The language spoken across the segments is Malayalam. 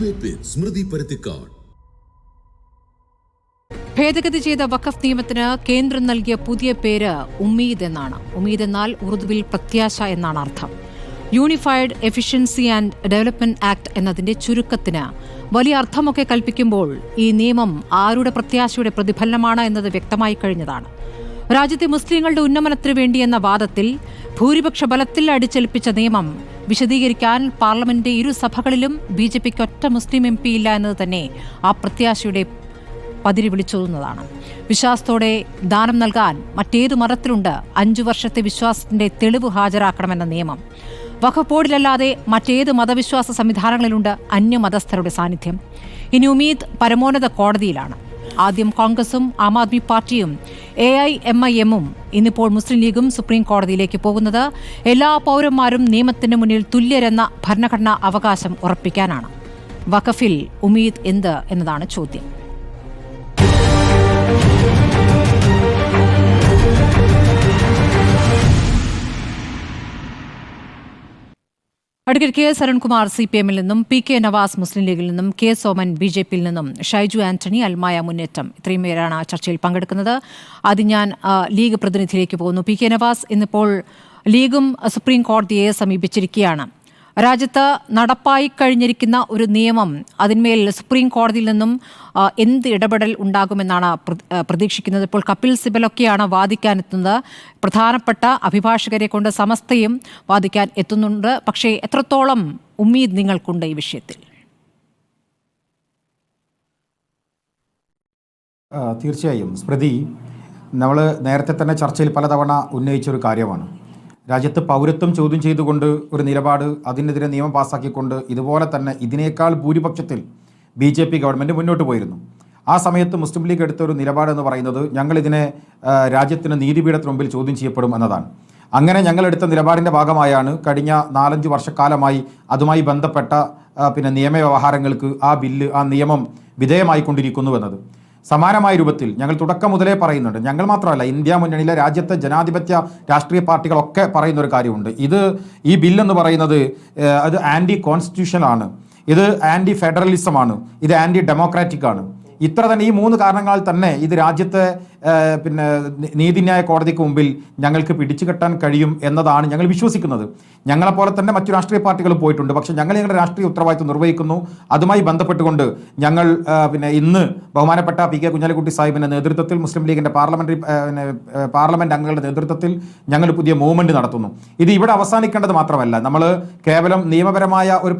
ഡിബേറ്റ് വിത്ത് സ്മൃതി പരുത്തിക്കാട്. ഭേദഗതി ചെയ്ത വഖഫ് നിയമത്തിന് കേന്ദ്രം നൽകിയ പുതിയ പേര് ഉമ്മീദ് എന്നാണ്. ഉമ്മീദ് എന്നാൽ ഉറുദുവിൽ പ്രത്യാശ എന്നാണ് അർത്ഥം. Unified efficiency and development act എന്നതിന്റെ ചുരുക്കത്തിന് വലിയ അർത്ഥമൊക്കെ കൽപ്പിക്കുമ്പോൾ ഈ നിയമം ആരുടെ പ്രത്യാശയുടെ പ്രതിഫലനമാണ് എന്നത് വ്യക്തമായി കഴിഞ്ഞതാണ്. രാജ്യത്തെ മുസ്ലിങ്ങളുടെ ഉന്നമനത്തിനു വേണ്ടിയെന്ന വാദത്തിൽ ഭൂരിപക്ഷ ബലത്തിൽ അടിച്ചേൽപ്പിച്ച നിയമം വിശദീകരിക്കാൻ പാർലമെന്റിന്റെ ഇരു സഭകളിലും BJPക്ക് ഒറ്റ മുസ്ലിം MP ഇല്ല എന്നത് തന്നെ ആ പ്രത്യാശയുടെ പതിരി വിളിച്ചോതുന്നതാണ്. വിശ്വാസത്തോടെ ദാനം നൽകാൻ മറ്റേതു മതത്തിലുണ്ട് 5 വർഷത്തെ വിശ്വാസത്തിന്റെ തെളിവ് ഹാജരാക്കണമെന്ന നിയമം. വഖഫ് ബോർഡിലല്ലാതെ മറ്റേത് മതവിശ്വാസ സംവിധാനങ്ങളിലുണ്ട് അന്യമതസ്ഥരുടെ സാന്നിധ്യം. ഇനി ഉമീദ് പരമോന്നത കോടതിയിലാണ്. ആദ്യം കോൺഗ്രസും ആം ആദ്മി പാർട്ടിയും AIMIM ഇന്നിപ്പോൾ മുസ്ലിം ലീഗും സുപ്രീം കോടതിയിലേക്ക് പോകുന്നത് എല്ലാ പൗരന്മാരും നിയമത്തിന് മുന്നിൽ തുല്യരെന്ന ഭരണഘടനാ അവകാശം ഉറപ്പിക്കാനാണ്. വഖഫിൽ ഉമീദ് എന്ത് എന്നതാണ് ചോദ്യം. അഡ്വക്കേറ്റ് KS അരുൺകുമാർ CPM-ൽ നിന്നും, PK നവാസ് മുസ്ലിം ലീഗിൽ നിന്നും, K സോമൻ BJP-യിൽ നിന്നും, ഷൈജു ആന്റണി അൽമായ മുന്നേറ്റം, ഇത്രയും പേരാണ് ചർച്ചയിൽ പങ്കെടുക്കുന്നത്. ആദ്യം ഞാൻ ലീഗ് പ്രതിനിധിയിലേക്ക് പോകുന്നു. PK നവാസ്, ഇന്നിപ്പോൾ ലീഗും സുപ്രീം കോടതിയെ സമീപിച്ചിരിക്കുകയാണ്. രാജ്യത്ത് നടപ്പായി കഴിഞ്ഞിരിക്കുന്ന ഒരു നിയമം, അതിന്മേൽ സുപ്രീം കോടതിയിൽ നിന്നും എന്ത് ഇടപെടൽ ഉണ്ടാകുമെന്നാണ് പ്രതീക്ഷിക്കുന്നത്? ഇപ്പോൾ കപിൽ സിബലൊക്കെയാണ് വാദിക്കാനെത്തുന്നത്. പ്രധാനപ്പെട്ട അഭിഭാഷകരെ കൊണ്ട് സമസ്തയും വാദിക്കാൻ എത്തുന്നുണ്ട്. പക്ഷേ എത്രത്തോളം ഉമ്മീദ് നിങ്ങൾക്കുണ്ട് ഈ വിഷയത്തിൽ? തീർച്ചയായും സ്മൃതി, നമ്മൾ നേരത്തെ തന്നെ ചർച്ചയിൽ പലതവണ ഉന്നയിച്ചൊരു കാര്യമാണ്. രാജ്യത്ത് പൗരത്വം ചോദ്യം ചെയ്തുകൊണ്ട് ഒരു നിലപാട്, അതിനെതിരെ നിയമം പാസ്സാക്കിക്കൊണ്ട് ഇതുപോലെ തന്നെ ഇതിനേക്കാൾ ഭൂരിപക്ഷത്തിൽ BJP ഗവൺമെൻറ് മുന്നോട്ട് പോയിരുന്നു. ആ സമയത്ത് മുസ്ലിം ലീഗ് എടുത്ത ഒരു നിലപാടെന്ന് പറയുന്നത് ഞങ്ങളിതിനെ രാജ്യത്തിന് നീതിപീഠത്തിന് മുമ്പിൽ ചോദ്യം ചെയ്യപ്പെടും എന്നതാണ്. അങ്ങനെ ഞങ്ങളെടുത്ത നിലപാടിൻ്റെ ഭാഗമായാണ് കഴിഞ്ഞ 4-5 വർഷക്കാലമായി അതുമായി ബന്ധപ്പെട്ട നിയമവ്യവഹാരങ്ങൾക്ക് ആ നിയമം വിധേയമായിക്കൊണ്ടിരിക്കുന്നു എന്നത്. സമാനമായ രൂപത്തിൽ ഞങ്ങൾ തുടക്കം മുതലേ പറയുന്നുണ്ട്, ഞങ്ങൾ മാത്രമല്ല, ഇന്ത്യ മുന്നണിയിലെ രാജ്യത്തെ ജനാധിപത്യ രാഷ്ട്രീയ പാർട്ടികളൊക്കെ പറയുന്ന ഒരു കാര്യമുണ്ട്. ഈ ബില്ലെന്ന് പറയുന്നത് അത് ആൻറ്റി കോൺസ്റ്റിറ്റ്യൂഷണൽ ആണ്, ഇത് ആൻറ്റി ഫെഡറലിസമാണ്, ഇത് ആൻറ്റി ഡെമോക്രാറ്റിക് ആണ്. ഇത്ര തന്നെ ഈ 3 കാരണങ്ങളാൽ തന്നെ ഇത് രാജ്യത്തെ നീതിന്യായ കോടതിക്ക് മുമ്പിൽ ഞങ്ങൾക്ക് പിടിച്ചു കെട്ടാൻ കഴിയും എന്നതാണ് ഞങ്ങൾ വിശ്വസിക്കുന്നത്. ഞങ്ങളെപ്പോലെ തന്നെ മറ്റു രാഷ്ട്രീയ പാർട്ടികളും പോയിട്ടുണ്ട്. പക്ഷേ ഞങ്ങൾ ഞങ്ങളുടെ രാഷ്ട്രീയ ഉത്തരവാദിത്വം നിർവഹിക്കുന്നു. അതുമായി ബന്ധപ്പെട്ടുകൊണ്ട് ഞങ്ങൾ ഇന്ന് ബഹുമാനപ്പെട്ട PK കുഞ്ഞാലിക്കുട്ടി സാഹിബിൻ്റെ നേതൃത്വത്തിൽ, മുസ്ലിം ലീഗിൻ്റെ പാർലമെൻറ്റ് അംഗങ്ങളുടെ നേതൃത്വത്തിൽ ഞങ്ങൾ പുതിയ മൂവ്മെൻറ്റ് നടത്തുന്നു. ഇത് ഇവിടെ അവസാനിക്കേണ്ടത് മാത്രമല്ല, നമ്മൾ കേവലം നിയമപരമായ ഒരു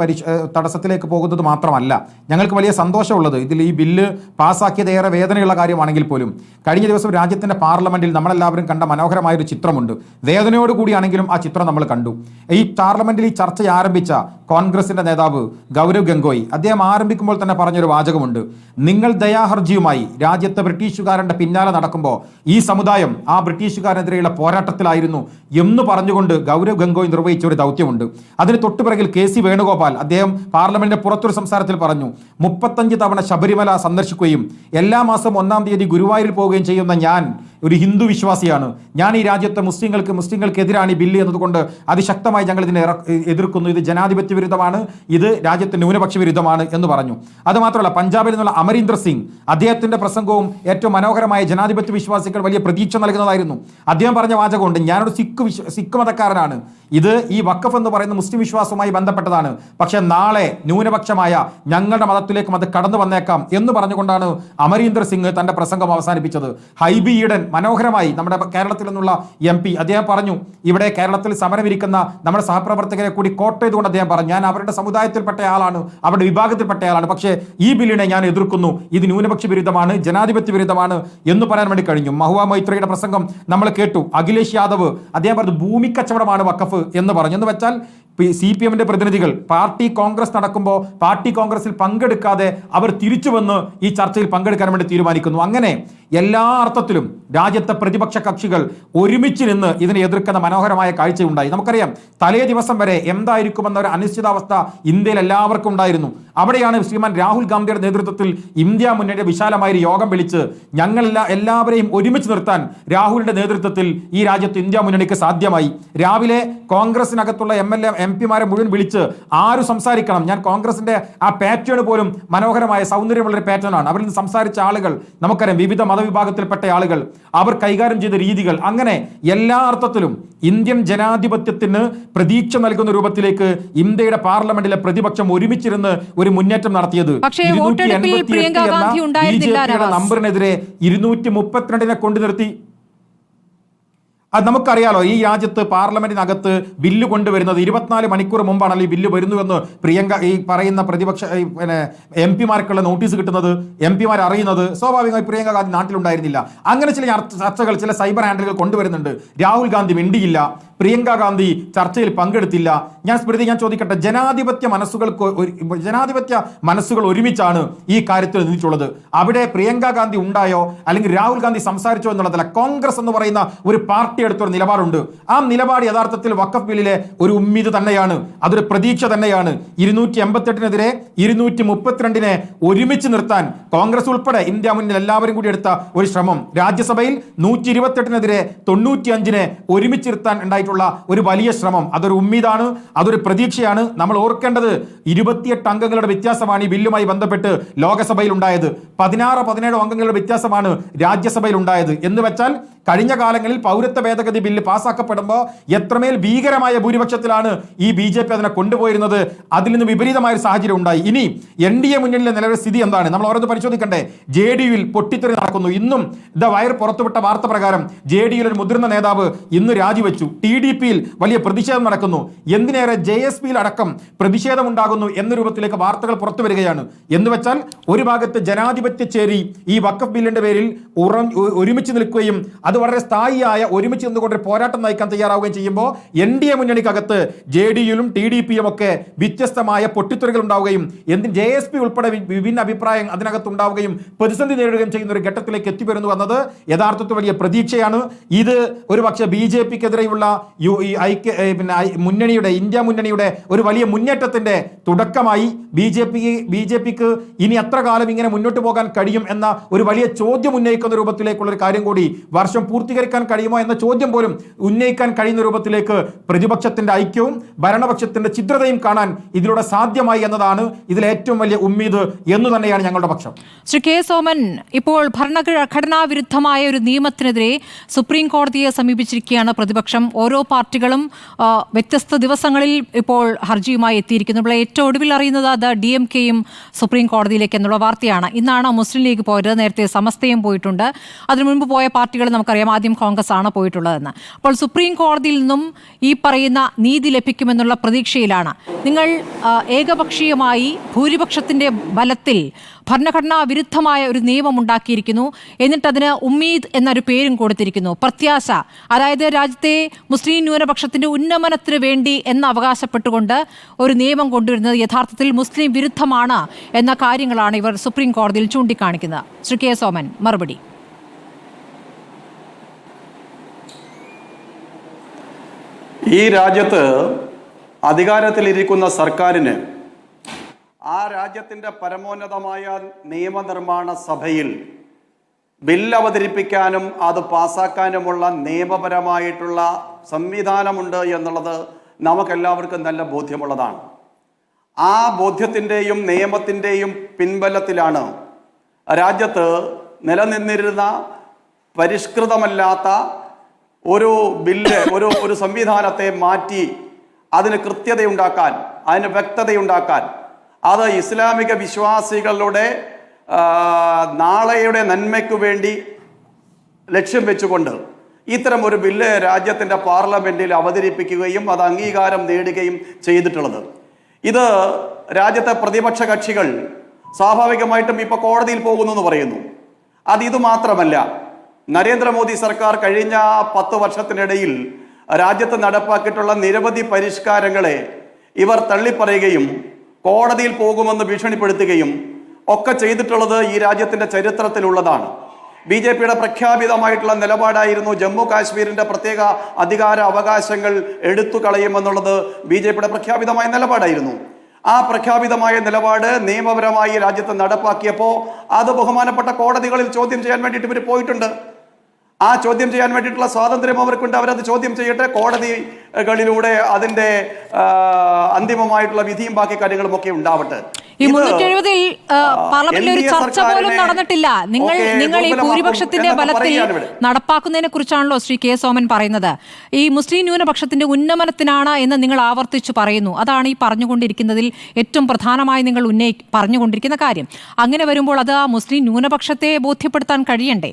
തടസ്സത്തിലേക്ക് പോകുന്നത് മാത്രമല്ല. ഞങ്ങൾക്ക് വലിയ സന്തോഷമുള്ളത്, ഇതിൽ ഈ ബില്ല് പാസ്സാക്കിയത് ഏറെ വേദനയുള്ള കാര്യമാണെങ്കിൽ പോലും കഴിഞ്ഞ ദിവസം രാജ്യത്തിൻ്റെ പാർലമെൻറ്റിൽ നമ്മളെല്ലാവരും കണ്ട മനോഹരമായൊരു ചിത്രമുണ്ട്. വേദനയോടുകൂടിയാണെങ്കിലും ആ ചിത്രം നമ്മൾ കണ്ടു. ഈ പാർലമെൻറ്റിൽ ഈ ചർച്ച ആരംഭിച്ച കോൺഗ്രസിൻ്റെ നേതാവ് ഗൗരവ് ഗൊഗോയ്, അദ്ദേഹം ആരംഭിക്കുമ്പോൾ തന്നെ പറഞ്ഞൊരു വാചകമുണ്ട്: നിങ്ങൾ ദയാഹർജിയുമായി രാജ്യത്തെ ബ്രിട്ടീഷുകാരൻ്റെ പിന്നാലെ നടക്കുമ്പോൾ ഈ സമുദായം ആ ബ്രിട്ടീഷുകാരനെതിരെയുള്ള പോരാട്ടത്തിലായിരുന്നു എന്ന് പറഞ്ഞുകൊണ്ട് ഗൗരവ് ഗൊഗോയ് നിർവഹിച്ച ഒരു ദൗത്യമുണ്ട്. അതിന് തൊട്ടുപിറകിൽ KC വേണുഗോപാൽ, അദ്ദേഹം പാർലമെന്റിന്റെ പുറത്തൊരു സംസാരത്തിൽ പറഞ്ഞു, 35 തവണ ശബരിമല സന്ദർശിക്കുകയും എല്ലാ മാസം 1-ാം തീയതി ഗുരുവായൂരിൽ പോവുകയും ചെയ്യുന്ന ഞാൻ ഒരു ഹിന്ദു വിശ്വാസിയാണ്. ഞാൻ ഈ രാജ്യത്തെ മുസ്ലിങ്ങൾക്കെതിരാണ് ഈ ബില്ല് എന്നതുകൊണ്ട് അതിശക്തമായി ഞങ്ങൾ ഇതിനെ എതിർക്കുന്നു. ഇത് ജനാധിപത്യ വിരുദ്ധമാണ്, ഇത് രാജ്യത്തെ ന്യൂനപക്ഷ വിരുദ്ധമാണ് എന്ന് പറഞ്ഞു. അതുമാത്രമല്ല, പഞ്ചാബിൽ നിന്നുള്ള അമരീന്ദർ സിംഗ്, അദ്ദേഹത്തിൻ്റെ പ്രസംഗവും ഏറ്റവും മനോഹരമായ ജനാധിപത്യ വിശ്വാസികൾ വലിയ പ്രതീക്ഷ നൽകുന്നതായിരുന്നു. അദ്ദേഹം പറഞ്ഞ വാചകമുണ്ട്: ഞാനൊരു സിഖ് മതക്കാരനാണ്, ഇത് ഈ വഖഫ് എന്ന് പറയുന്ന മുസ്ലിം വിശ്വാസവുമായി ബന്ധപ്പെട്ടതാണ്, പക്ഷേ നാളെ ന്യൂനപക്ഷമായ ഞങ്ങളുടെ മതത്തിലേക്കും അത് കടന്നു വന്നേക്കാം എന്ന് പറഞ്ഞുകൊണ്ടാണ് അമരീന്ദർ സിംഗ് തൻ്റെ പ്രസംഗം അവസാനിപ്പിച്ചത്. ഹൈബി ഈഡൻ മനോഹരമായി, നമ്മുടെ കേരളത്തിൽ നിന്നുള്ള MP, അദ്ദേഹം പറഞ്ഞു, ഇവിടെ കേരളത്തിൽ സമരമിരിക്കുന്ന നമ്മുടെ സഹപ്രവർത്തകരെ കൂടി കോട്ട് ചെയ്തുകൊണ്ട് അദ്ദേഹം പറഞ്ഞു, ഞാൻ അവരുടെ സമുദായത്തിൽപ്പെട്ട ആളാണ്, അവരുടെ വിഭാഗത്തിൽപ്പെട്ട ആളാണ്, പക്ഷേ ഈ ബില്ലിനെ ഞാൻ എതിർക്കുന്നു, ഇത് ന്യൂനപക്ഷ വിരുദ്ധമാണ്, ജനാധിപത്യ വിരുദ്ധമാണ് എന്ന് പറയാൻ വേണ്ടി കഴിഞ്ഞു. മഹുവ മൈത്രിയുടെ പ്രസംഗം നമ്മൾ കേട്ടു. അഖിലേഷ് യാദവ്, അദ്ദേഹം പറഞ്ഞു ഭൂമിക്കച്ചവടമാണ് വഖഫ് എന്ന് പറഞ്ഞു. എന്ന് വെച്ചാൽ CPM-ന്റെ പ്രതിനിധികൾ പാർട്ടി കോൺഗ്രസ് നടക്കുമ്പോൾ പാർട്ടി കോൺഗ്രസിൽ പങ്കെടുക്കാതെ അവർ തിരിച്ചു വന്ന് ഈ ചർച്ചയിൽ പങ്കെടുക്കാൻ വേണ്ടി തീരുമാനിക്കുന്നു. അങ്ങനെ എല്ലാ അർത്ഥത്തിലും രാജ്യത്തെ പ്രതിപക്ഷ കക്ഷികൾ ഒരുമിച്ച് നിന്ന് ഇതിനെ എതിർക്കുന്ന മനോഹരമായ കാഴ്ചയുണ്ടായി. നമുക്കറിയാം, തലേ ദിവസം വരെ എന്തായിരിക്കുമെന്ന ഒരു അനിശ്ചിതാവസ്ഥ ഇന്ത്യയിൽ എല്ലാവർക്കും ഉണ്ടായിരുന്നു. അവിടെയാണ് ശ്രീമാൻ രാഹുൽ ഗാന്ധിയുടെ നേതൃത്വത്തിൽ ഇന്ത്യ മുന്നണിയുടെ വിശാലമായ ഒരു യോഗം വിളിച്ച് എല്ലാവരെയും ഒരുമിച്ച് നിർത്താൻ രാഹുലിന്റെ നേതൃത്വത്തിൽ ഈ രാജ്യത്ത് ഇന്ത്യ മുന്നണിക്ക് സാധ്യമായി. രാവിലെ കോൺഗ്രസിനകത്തുള്ള MP-മാരെ മുഴുവൻ വിളിച്ച് ആര് സംസാരിക്കണം, ഞാൻ കോൺഗ്രസിന്റെ ആ പാറ്റേൺ പോലും മനോഹരമായ സൗന്ദര്യമുള്ളൊരു പാറ്റേൺ ആണ്. അവരിൽ നിന്ന് സംസാരിച്ച ആളുകൾ നമുക്കറിയാം, വിവിധ മതവിഭാഗത്തിൽപ്പെട്ട ആളുകൾ, അവർ കൈകാര്യം ചെയ്ത രീതികൾ, അങ്ങനെ എല്ലാ അർത്ഥത്തിലും ഇന്ത്യൻ ജനാധിപത്യത്തിന് പ്രതീക്ഷ നൽകുന്ന രൂപത്തിലേക്ക് ഇന്ത്യയുടെ പാർലമെന്റിലെ പ്രതിപക്ഷം ഒരുമിച്ചിരുന്ന് ഒരു മുന്നേറ്റം നടത്തിയത്. നമ്പറിനെതിരെ 232 കൊണ്ടു നിർത്തി. അത് നമുക്കറിയാലോ, ഈ രാജ്യത്ത് പാർലമെന്റിനകത്ത് ബില്ല് കൊണ്ടുവരുന്നത് 24 മണിക്കൂർ മുമ്പാണല്ലോ ഈ ബില്ല് വരുന്നുവെന്ന് പ്രിയങ്ക ഈ പറയുന്ന പ്രതിപക്ഷ MP-മാർക്കുള്ള നോട്ടീസ് കിട്ടുന്നത്, MP-മാർ അറിയുന്നത്. സ്വാഭാവികമായി പ്രിയങ്ക ഗാന്ധി നാട്ടിലുണ്ടായിരുന്നില്ല. അങ്ങനെ ചില ചർച്ചകൾ, ചില സൈബർ ഹാൻഡിലുകൾ കൊണ്ടുവരുന്നുണ്ട്. രാഹുൽ ഗാന്ധി മിണ്ടിയില്ല, പ്രിയങ്ക ഗാന്ധി ചർച്ചയിൽ പങ്കെടുത്തില്ല. ഞാൻ ചോദിക്കട്ടെ, ജനാധിപത്യ മനസ്സുകൾ ഒരുമിച്ചാണ് ഈ കാര്യത്തിൽ നിന്നിട്ടുള്ളത്. അവിടെ പ്രിയങ്ക ഗാന്ധി ഉണ്ടായോ അല്ലെങ്കിൽ രാഹുൽ ഗാന്ധി സംസാരിച്ചോ എന്നുള്ളതല്ല, കോൺഗ്രസ് എന്ന് പറയുന്ന ഒരു പാർട്ടി എടുത്തൊരു നിലപാടുണ്ട്. ആ നിലപാട് യഥാർത്ഥത്തിൽ വഖഫ് ബില്ലിലെ ഒരു ഉമ്മീദ് തന്നെയാണ്, അതൊരു പ്രതീക്ഷ തന്നെയാണ്. 288-നെതിരെ 232-നെ ഒരുമിച്ച് നിർത്താൻ കോൺഗ്രസ് ഉൾപ്പെടെ ഇന്ത്യ മുന്നിൽ എല്ലാവരും കൂടി എടുത്ത ഒരു ശ്രമം, രാജ്യസഭയിൽ 128-നെതിരെ 95-നെ ഒരുമിച്ച് നിർത്താൻ ഉണ്ടായിട്ടുള്ള ഒരു വലിയ ശ്രമം, അതൊരു ഉമ്മീദാണ്, അതൊരു പ്രതീക്ഷയാണ്. നമ്മൾ ഓർക്കേണ്ടത് 28 അംഗങ്ങളുടെ വ്യത്യാസമാണ് ഈ ബില്ലുമായി ബന്ധപ്പെട്ട് ലോകസഭയിൽ ഉണ്ടായത്. 16-17 അംഗങ്ങളുടെ വ്യത്യാസമാണ് രാജ്യസഭയിൽ ഉണ്ടായത്. എന്ന് വെച്ചാൽ കഴിഞ്ഞ കാലങ്ങളിൽ പൗരത്വ ഭേദഗതി ബില്ല് പാസ്സാക്കപ്പെടുമ്പോൾ എത്രമേൽ ഭീകരമായ ഭൂരിപക്ഷത്തിലാണ് ഈ BJP അതിനെ കൊണ്ടുപോയിരുന്നത്. അതിൽ നിന്ന് വിപരീതമായ ഒരു സാഹചര്യം ഉണ്ടായി. ഇനി NDA മുന്നണിയിലെ നിലവിലെ സ്ഥിതി എന്താണ് നമ്മൾ ഓരോന്ന് പരിശോധിക്കണ്ടേ. JDU-ൽ പൊട്ടിത്തെറി നടക്കുന്നു. ഇന്നും വയർ പുറത്തുവിട്ട വാർത്ത പ്രകാരം JDU-ൽ ഒരു മുതിർന്ന നേതാവ് ഇന്ന് രാജിവെച്ചു. TDP-യിൽ വലിയ പ്രതിഷേധം നടക്കുന്നു. എന്തിനേറെ JSP-യിൽ അടക്കം പ്രതിഷേധം ഉണ്ടാകുന്നു എന്ന രൂപത്തിലേക്ക് വാർത്തകൾ പുറത്തു വരികയാണ്. എന്ന് വെച്ചാൽ ഒരു ഭാഗത്ത് ജനാധിപത്യ ചേരി ഈ വഖഫ് ബില്ലിന്റെ പേരിൽ ഒരുമിച്ച് നിൽക്കുകയും അത് വളരെ സ്ഥായിയായ ഒരുമിച്ച് നിന്നുകൊണ്ട് ഒരു പോരാട്ടം നയിക്കാൻ തയ്യാറാവുകയും ചെയ്യുമ്പോൾ NDA മുന്നണിക്കകത്ത് JDU-ലും TDP-യും ഒക്കെ വ്യത്യസ്തമായ പൊട്ടിത്തെറികൾ ഉണ്ടാവുകയും JSP ഉൾപ്പെടെ വിഭിന്ന അഭിപ്രായം അതിനകത്ത് ഉണ്ടാവുകയും പ്രതിസന്ധി നേരിടുകയും ചെയ്യുന്ന ഒരു ഘട്ടത്തിലേക്ക് എത്തിവരുന്നു എന്നത് യഥാർത്ഥത്തിൽ വലിയ പ്രതീക്ഷയാണ്. ഇത് ഒരു പക്ഷേ BJP-ക്കെതിരെയുള്ള മുന്നണിയുടെ ഇന്ത്യ മുന്നണിയുടെ ഒരു വലിയ മുന്നേറ്റത്തിന്റെ തുടക്കമായി. BJPക്ക് ഇനി എത്ര കാലം ഇങ്ങനെ മുന്നോട്ട് പോകാൻ കഴിയും എന്ന ഒരു വലിയ ചോദ്യം ഉന്നയിക്കുന്ന രൂപത്തിലേക്കുള്ള ഒരു കാര്യം കൂടി, വർഷം പൂർത്തീകരിക്കാൻ കഴിയുമോ എന്ന ചോദ്യം പോലും ഉന്നയിക്കാൻ കഴിയുന്ന രൂപത്തിലേക്ക് പ്രതിപക്ഷത്തിന്റെ ഐക്യവും ഭരണപക്ഷത്തിന്റെ ഛിദ്രതയും കാണാൻ ഇതിലൂടെ സാധ്യമായി എന്നതാണ് ഇതിൽ ഏറ്റവും വലിയ ഉമ്മീദ് എന്ന് തന്നെയാണ് ഞങ്ങളുടെ പക്ഷം. ശ്രീ കെ സോമൻ, ഇപ്പോൾ ഭരണഘടനാ വിരുദ്ധമായ ഒരു നിയമത്തിനെതിരെ സുപ്രീം കോടതിയെ സമീപിച്ചിരിക്കുകയാണ് പ്രതിപക്ഷം. ഓരോ പാർട്ടികളും വ്യത്യസ്ത ദിവസങ്ങളിൽ ഇപ്പോൾ ഹർജിയുമായി എത്തിയിരിക്കുന്നു. ഇപ്പോൾ ഏറ്റവും ഒടുവിൽ അറിയുന്നത് അത് DMK-യും സുപ്രീം കോടതിയിലേക്ക് എന്നുള്ള വാർത്തയാണ്. ഇന്നാണ് മുസ്ലിം ലീഗ് പോയത്, നേരത്തെ സമസ്തയും പോയിട്ടുണ്ട്. അതിനു മുൻപ് പോയ പാർട്ടികൾ നമുക്കറിയാം, ആദ്യം കോൺഗ്രസ് ആണ് പോയിട്ടുള്ളതെന്ന്. അപ്പോൾ സുപ്രീം കോടതിയിൽ നിന്നും ഈ പറയുന്ന നീതി ലഭിക്കുമെന്നുള്ള പ്രതീക്ഷയിലാണ് നിങ്ങൾ. ഏകപക്ഷീയമായി ഭൂരിപക്ഷത്തിന്റെ ബലത്തിൽ ഭരണഘടനാ വിരുദ്ധമായ ഒരു നിയമം ഉണ്ടാക്കിയിരിക്കുന്നു. എന്നിട്ടതിന് ഉമ്മീദ് എന്നൊരു പേരും കൊടുത്തിരിക്കുന്നു, പ്രത്യാശ. അതായത് രാജ്യത്തെ മുസ്ലിം ന്യൂനപക്ഷത്തിന്റെ ഉന്നമനത്തിന് വേണ്ടി എന്ന് അവകാശപ്പെട്ടുകൊണ്ട് ഒരു നിയമം കൊണ്ടുവരുന്നത് യഥാർത്ഥത്തിൽ മുസ്ലിം വിരുദ്ധമാണ് എന്ന കാര്യങ്ങളാണ് ഇവർ സുപ്രീം കോടതിയിൽ ചൂണ്ടിക്കാണിക്കുന്നത്. ശ്രീ കെ സോമൻ, മറുപടി. ഈ രാജ്യത്ത് അധികാരത്തിലിരിക്കുന്ന സർക്കാരിന് ആ രാജ്യത്തിൻ്റെ പരമോന്നതമായ നിയമനിർമ്മാണ സഭയിൽ ബില്ല് അവതരിപ്പിക്കാനും അത് പാസ്സാക്കാനുമുള്ള നിയമപരമായിട്ടുള്ള സംവിധാനമുണ്ട് എന്നുള്ളത് നമുക്കെല്ലാവർക്കും നല്ല ബോധ്യമുള്ളതാണ്. ആ ബോധ്യത്തിൻ്റെയും നിയമത്തിൻ്റെയും പിൻബലത്തിലാണ് രാജ്യത്ത് നിലനിന്നിരുന്ന പരിഷ്കൃതമല്ലാത്ത ഒരു ബില്ല്, ഒരു സംവിധാനത്തെ മാറ്റി അതിന് കൃത്യതയുണ്ടാക്കാൻ, അതിന് വ്യക്തതയുണ്ടാക്കാൻ, അത് ഇസ്ലാമിക വിശ്വാസികളുടെ നാളെയുടെ നന്മയ്ക്കു വേണ്ടി ലക്ഷ്യം വെച്ചുകൊണ്ട് ഇത്തരം ഒരു ബില്ല് രാജ്യത്തിൻ്റെ പാർലമെൻറ്റിൽ അവതരിപ്പിക്കുകയും അത് അംഗീകാരം നേടുകയും ചെയ്തിട്ടുള്ളത്. ഇത് രാജ്യത്തെ പ്രതിപക്ഷ കക്ഷികൾ സ്വാഭാവികമായിട്ടും ഇപ്പോൾ കോടതിയിൽ പോകുന്നു എന്ന് പറയുന്നു. ഇത് മാത്രമല്ല, നരേന്ദ്രമോദി സർക്കാർ കഴിഞ്ഞ 10 വർഷത്തിനിടയിൽ രാജ്യത്ത് നടപ്പാക്കിയിട്ടുള്ള നിരവധി പരിഷ്കാരങ്ങളെ ഇവർ തള്ളിപ്പറയുകയും കോടതിയിൽ പോകുമെന്ന് ഭീഷണിപ്പെടുത്തുകയും ഒക്കെ ചെയ്തിട്ടുള്ളത് ഈ രാജ്യത്തിൻ്റെ ചരിത്രത്തിലുള്ളതാണ്. BJPയുടെ പ്രഖ്യാപിതമായിട്ടുള്ള നിലപാടായിരുന്നു ജമ്മു കാശ്മീരിന്റെ പ്രത്യേക അധികാര അവകാശങ്ങൾ എടുത്തു കളയുമെന്നുള്ളത് BJPയുടെ പ്രഖ്യാപിതമായ നിലപാടായിരുന്നു. ആ പ്രഖ്യാപിതമായ നിലപാട് നിയമപരമായി രാജ്യത്ത് നടപ്പാക്കിയപ്പോൾ അത് ബഹുമാനപ്പെട്ട കോടതികളിൽ ചോദ്യം ചെയ്യാൻ വേണ്ടിയിട്ട് ഇവർ പോയിട്ടുണ്ട്. ആ ചോദ്യം ചെയ്യാൻ വേണ്ടിയിട്ടുള്ള സ്വാതന്ത്ര്യം അവർക്കുണ്ട്. അവരത് ചോദ്യം ചെയ്യട്ടെ. കോടതികളിലൂടെ അതിന്റെ അന്തിമമായിട്ടുള്ള വിധിയും ബാക്കി കാര്യങ്ങളും ഒക്കെ ഉണ്ടാവട്ടെ. ഈ 370 പാർലമെന്റിൽ ഒരു ചർച്ച പോലും നടന്നിട്ടില്ല. നിങ്ങൾ ഈ ഭൂരിപക്ഷത്തിന്റെ ബലത്തിൽ നടപ്പാക്കുന്നതിനെ കുറിച്ചാണല്ലോ ശ്രീ കെ സോമൻ പറയുന്നത്. ഈ മുസ്ലിം ന്യൂനപക്ഷത്തിന്റെ ഉന്നമനത്തിനാണ് എന്ന് നിങ്ങൾ ആവർത്തിച്ചു പറയുന്നു. അതാണ് ഈ പറഞ്ഞുകൊണ്ടിരിക്കുന്നതിൽ ഏറ്റവും പ്രധാനമായി നിങ്ങൾ പറഞ്ഞുകൊണ്ടിരിക്കുന്ന കാര്യം. അങ്ങനെ വരുമ്പോൾ അത് ആ മുസ്ലിം ന്യൂനപക്ഷത്തെ ബോധ്യപ്പെടുത്താൻ കഴിയണ്ടേ?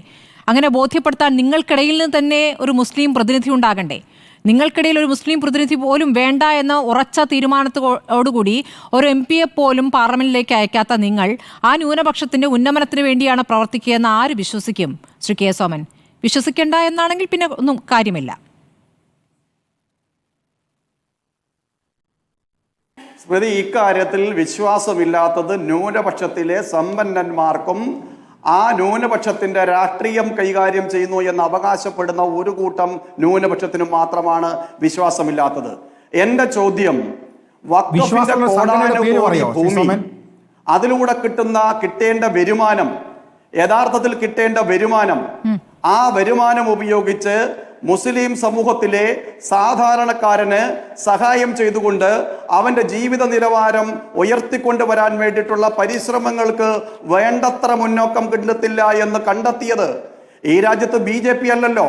അങ്ങനെ ബോധ്യപ്പെടുത്താൻ നിങ്ങൾക്കിടയിൽ നിന്ന് തന്നെ ഒരു മുസ്ലിം പ്രതിനിധി ഉണ്ടാകണ്ടേ? നിങ്ങൾക്കിടയിൽ ഒരു മുസ്ലിം പ്രതിനിധി പോലും വേണ്ട എന്ന ഉറച്ച തീരുമാനത്തോടുകൂടി ഒരു MP പോലും പാർലമെന്റിലേക്ക് അയക്കാത്ത നിങ്ങൾ ആ ന്യൂനപക്ഷത്തിന്റെ ഉന്നമനത്തിന് വേണ്ടിയാണ് പ്രവർത്തിക്കുകയെന്ന് ആര് വിശ്വസിക്കും? ശ്രീ കെ സോമൻ, വിശ്വസിക്കേണ്ട എന്നാണെങ്കിൽ പിന്നെ ഒന്നും കാര്യമില്ല. സ്മൃതി, ഇക്കാര്യത്തിൽ വിശ്വാസമില്ലാത്തത് ന്യൂനപക്ഷത്തിലെ സമ്പന്നന്മാർക്കും ആ ന്യൂനപക്ഷത്തിന്റെ രാഷ്ട്രീയം കൈകാര്യം ചെയ്യുന്നു എന്ന് അവകാശപ്പെടുന്ന ഒരു കൂട്ടം ന്യൂനപക്ഷത്തിനും മാത്രമാണ് വിശ്വാസമില്ലാത്തത്. എന്റെ ചോദ്യം, വഖഫിന്റെ കോടാനുകോടി ഭൂമി, അതിലൂടെ കിട്ടേണ്ട വരുമാനം, യഥാർത്ഥത്തിൽ കിട്ടേണ്ട വരുമാനം, ആ വരുമാനം ഉപയോഗിച്ച് മുസ്ലിം സമൂഹത്തിലെ സാധാരണക്കാരന് സഹായം ചെയ്തുകൊണ്ട് അവന്റെ ജീവിത നിലവാരം ഉയർത്തിക്കൊണ്ടുവരാൻ വേണ്ടിയിട്ടുള്ള പരിശ്രമങ്ങൾക്ക് വേണ്ടത്ര മുന്നോക്കം കിട്ടുന്നില്ല എന്ന് കണ്ടെത്തിയത് ഈ രാജ്യത്ത് BJP അല്ലല്ലോ,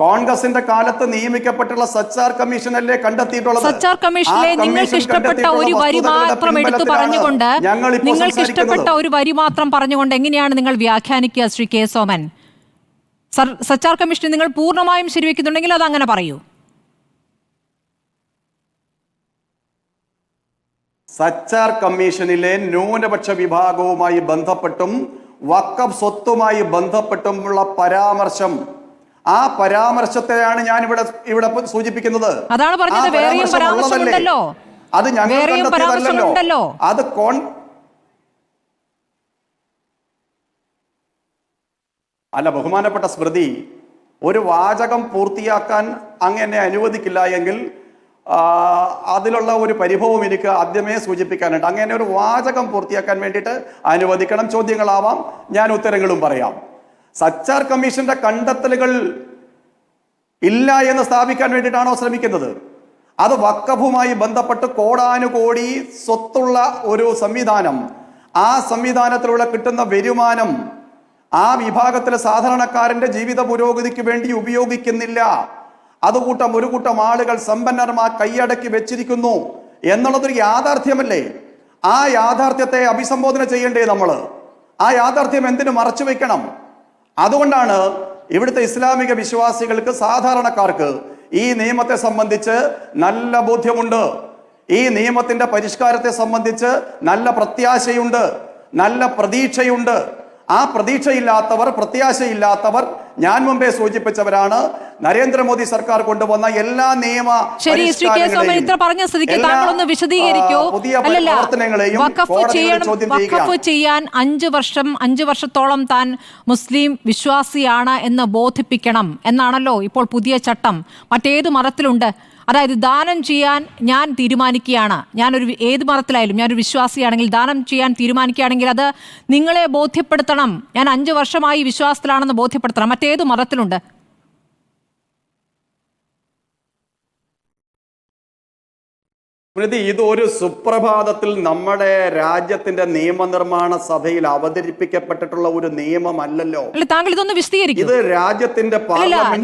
കോൺഗ്രസിന്റെ കാലത്ത് നിയമിക്കപ്പെട്ടുള്ള സച്ചാർ കമ്മീഷനല്ലേ കണ്ടെത്തിയിട്ടുള്ളത്. സച്ചാർ കമ്മീഷനിലെ നിങ്ങൾക്ക് ഇഷ്ടപ്പെട്ട ഒരു വരി മാത്രം എടുത്തു പറഞ്ഞുകൊണ്ട് എങ്ങനെയാണ് നിങ്ങൾ വ്യാഖ്യാനിക്കുക ശ്രീ കെ സോമൻ? സച്ചാർ കമ്മീഷനെ നിങ്ങൾ പൂർണ്ണമായും ശരിവെക്കുന്നുണ്ടെങ്കിൽ അത് അങ്ങനെ പറയൂ. സച്ചാർ കമ്മീഷനിലെ ന്യൂനപക്ഷ വിഭാഗവുമായി ബന്ധപ്പെട്ടും വഖഫ് സ്വത്തുമായി ബന്ധപ്പെട്ടുമുള്ള പരാമർശം, ആ പരാമർശത്തെയാണ് ഞാൻ ഇവിടെ സൂചിപ്പിക്കുന്നത്. അതാണ് പറഞ്ഞത്. വേറെയും പരാമർശമുണ്ടല്ലോ, അത് ഞങ്ങൾ കണ്ടെത്തിയതല്ലല്ലോ. അത് അല്ല, ബഹുമാനപ്പെട്ട സ്മൃതി, ഒരു വാചകം പൂർത്തിയാക്കാൻ അങ്ങനെ അനുവദിക്കില്ല എങ്കിൽ അതിലുള്ള ഒരു പരിഭവം എനിക്ക് ആദ്യമേ സൂചിപ്പിക്കാനുണ്ട്. അങ്ങനെ ഒരു വാചകം പൂർത്തിയാക്കാൻ വേണ്ടിയിട്ട് അനുവദിക്കണം. ചോദ്യങ്ങളാവാം, ഞാൻ ഉത്തരങ്ങളും പറയാം. സച്ചാർ കമ്മീഷന്റെ കണ്ടെത്തലുകൾ ഇല്ല എന്ന് സ്ഥാപിക്കാൻ വേണ്ടിയിട്ടാണോ ശ്രമിക്കുന്നത്? അത് വഖഫുമായി ബന്ധപ്പെട്ട് കോടാനുകോടി സ്വത്തുള്ള ഒരു സംവിധാനം, ആ സംവിധാനത്തിലൂടെ കിട്ടുന്ന വരുമാനം ആ വിഭാഗത്തിലെ സാധാരണക്കാരന്റെ ജീവിത പുരോഗതിക്ക് വേണ്ടി ഉപയോഗിക്കുന്നില്ല. ഒരു കൂട്ടം ആളുകൾ സമ്പന്നന്മാർ കൈയടക്കി വെച്ചിരിക്കുന്നു എന്നുള്ളതൊരു യാഥാർത്ഥ്യമല്ലേ? ആ യാഥാർത്ഥ്യത്തെ അഭിസംബോധന ചെയ്യണ്ടേ നമ്മൾ? ആ യാഥാർത്ഥ്യം എന്തിനു മറച്ചു വെക്കണം? അതുകൊണ്ടാണ് ഇവിടുത്തെ ഇസ്ലാമിക വിശ്വാസികൾക്ക്, സാധാരണക്കാർക്ക് ഈ നിയമത്തെ സംബന്ധിച്ച് നല്ല ബോധ്യമുണ്ട്. ഈ നിയമത്തിന്റെ പരിഷ്കാരത്തെ സംബന്ധിച്ച് നല്ല പ്രത്യാശയുണ്ട്, നല്ല പ്രതീക്ഷയുണ്ട്. ആ പ്രത്യാശയില്ലാത്തവർ ഞാൻ മുമ്പേ സൂചിപ്പിച്ചവരാണ്. നരേന്ദ്രമോദി സർക്കാർ കൊണ്ടുവന്ന എല്ലാ നിയമ വഖഫ് ചെയ്യാൻ 5 വർഷത്തോളം താൻ മുസ്ലിം വിശ്വാസിയാണ് എന്ന് ബോധിപ്പിക്കണം എന്നാണല്ലോ ഇപ്പോൾ പുതിയ ചട്ടം. മറ്റേത് മതത്തിലുണ്ട്. അതായത് ദാനം ചെയ്യാൻ ഞാൻ തീരുമാനിക്കുകയാണ്, ഏത് മതത്തിലായാലും ഞാനൊരു വിശ്വാസിയാണെങ്കിൽ ദാനം ചെയ്യാൻ തീരുമാനിക്കുകയാണെങ്കിൽ അത് നിങ്ങളെ ബോധ്യപ്പെടുത്തണം. ഞാൻ 5 വർഷമായി വിശ്വാസത്തിലാണെന്ന് ബോധ്യപ്പെടുത്തണം. മറ്റേത് മതത്തിലുണ്ട്. സ്മൃതി, ഇത് ഒരു സുപ്രഭാതത്തിൽ നമ്മുടെ രാജ്യത്തിന്റെ നിയമനിർമ്മാണ സഭയിൽ അവതരിപ്പിക്കപ്പെട്ടിട്ടുള്ള ഒരു നിയമമല്ലല്ലോ. താങ്കൾ ഇതൊന്ന് വിശദീകരിക്കും. ഇത് രാജ്യത്തിന്റെ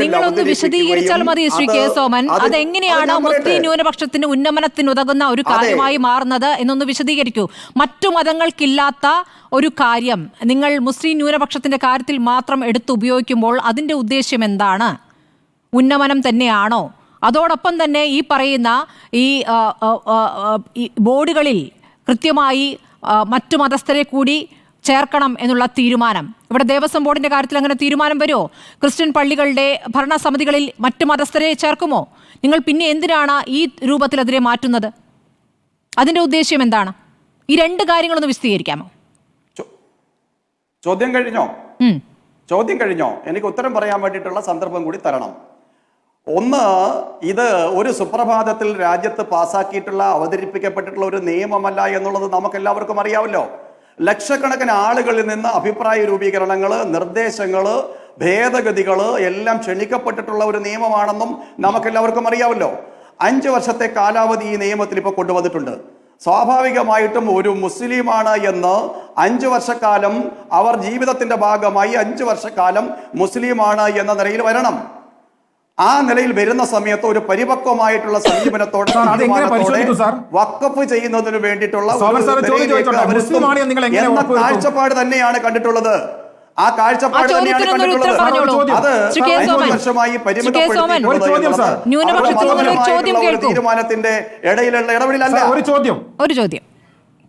നിങ്ങളൊന്ന് വിശദീകരിച്ചാൽ മതി ശ്രീ കെ സോമൻ. അതെങ്ങനെയാണ് മുസ്ലിം ന്യൂനപക്ഷത്തിന് ഉന്നമനത്തിന് ഉതകുന്ന ഒരു കാര്യമായി മാറുന്നത് എന്നൊന്ന് വിശദീകരിക്കൂ. മറ്റു മതങ്ങൾക്കില്ലാത്ത ഒരു കാര്യം നിങ്ങൾ മുസ്ലിം ന്യൂനപക്ഷത്തിന്റെ കാര്യത്തിൽ മാത്രം ഉപയോഗിക്കുമ്പോൾ അതിന്റെ ഉദ്ദേശ്യം എന്താണ്? ഉന്നമനം തന്നെയാണോ? അതോടൊപ്പം തന്നെ ഈ പറയുന്ന ഈ ബോർഡുകളിൽ കൃത്യമായി മറ്റു മതസ്ഥരെ കൂടി ചേർക്കണം എന്നുള്ള തീരുമാനം, ഇവിടെ ദേവസ്വം ബോർഡിന്റെ കാര്യത്തിൽ അങ്ങനെ തീരുമാനം വരുമോ? ക്രിസ്ത്യൻ പള്ളികളുടെ ഭരണസമിതികളിൽ മറ്റു മതസ്ഥരെ ചേർക്കുമോ? നിങ്ങൾ പിന്നെ എന്തിനാണ് ഈ രൂപത്തിൽ അതിനെ മാറ്റുന്നത്? അതിന്റെ ഉദ്ദേശ്യം എന്താണ്? ഈ 2 കാര്യങ്ങളൊന്ന് വിശദീകരിക്കാമോ? ചോദ്യം കഴിഞ്ഞോ? ചോദ്യം കഴിഞ്ഞോ? എനിക്ക് ഉത്തരം പറയാൻ വേണ്ടിയിട്ടുള്ള സന്ദർഭം കൂടി തരണം. ഒന്ന്, ഇത് ഒരു സുപ്രഭാതത്തിൽ രാജ്യത്ത് പാസ്സാക്കിയിട്ടുള്ള അവതരിപ്പിക്കപ്പെട്ടിട്ടുള്ള ഒരു നിയമമല്ല എന്നുള്ളത് നമുക്ക് എല്ലാവർക്കും അറിയാമല്ലോ. ലക്ഷക്കണക്കിന് ആളുകളിൽ നിന്ന് അഭിപ്രായ രൂപീകരണങ്ങൾ, നിർദ്ദേശങ്ങൾ, ഭേദഗതികൾ എല്ലാം ക്ഷണിക്കപ്പെട്ടിട്ടുള്ള ഒരു നിയമമാണെന്നും നമുക്കെല്ലാവർക്കും അറിയാമല്ലോ. 5 വർഷത്തെ കാലാവധി ഈ നിയമത്തിൽ ഇപ്പോൾ കൊണ്ടുവന്നിട്ടുണ്ട്. സ്വാഭാവികമായിട്ടും ഒരു മുസ്ലിമാണ് എന്ന് 5 വർഷക്കാലം അവർ ജീവിതത്തിന്റെ ഭാഗമായി 5 വർഷക്കാലം മുസ്ലിമാണ് എന്ന നിലയിൽ വരണം. ആ നിലയിൽ വരുന്ന സമയത്ത് ഒരു പരിപക്വമായിട്ടുള്ള സമീപനത്തോടെ വഖഫ് ചെയ്യുന്നതിന് വേണ്ടിയിട്ടുള്ള കാഴ്ചപ്പാട് തന്നെയാണ് കണ്ടിട്ടുള്ളത്. ആ കാഴ്ചപ്പാട് തന്നെയാണ് കണ്ടിട്ടുള്ളത്. അത് 5 വർഷമായി തീരുമാനത്തിന്റെ ഇടയിലുള്ള ഇടപെടലല്ല. ഒരു ചോദ്യം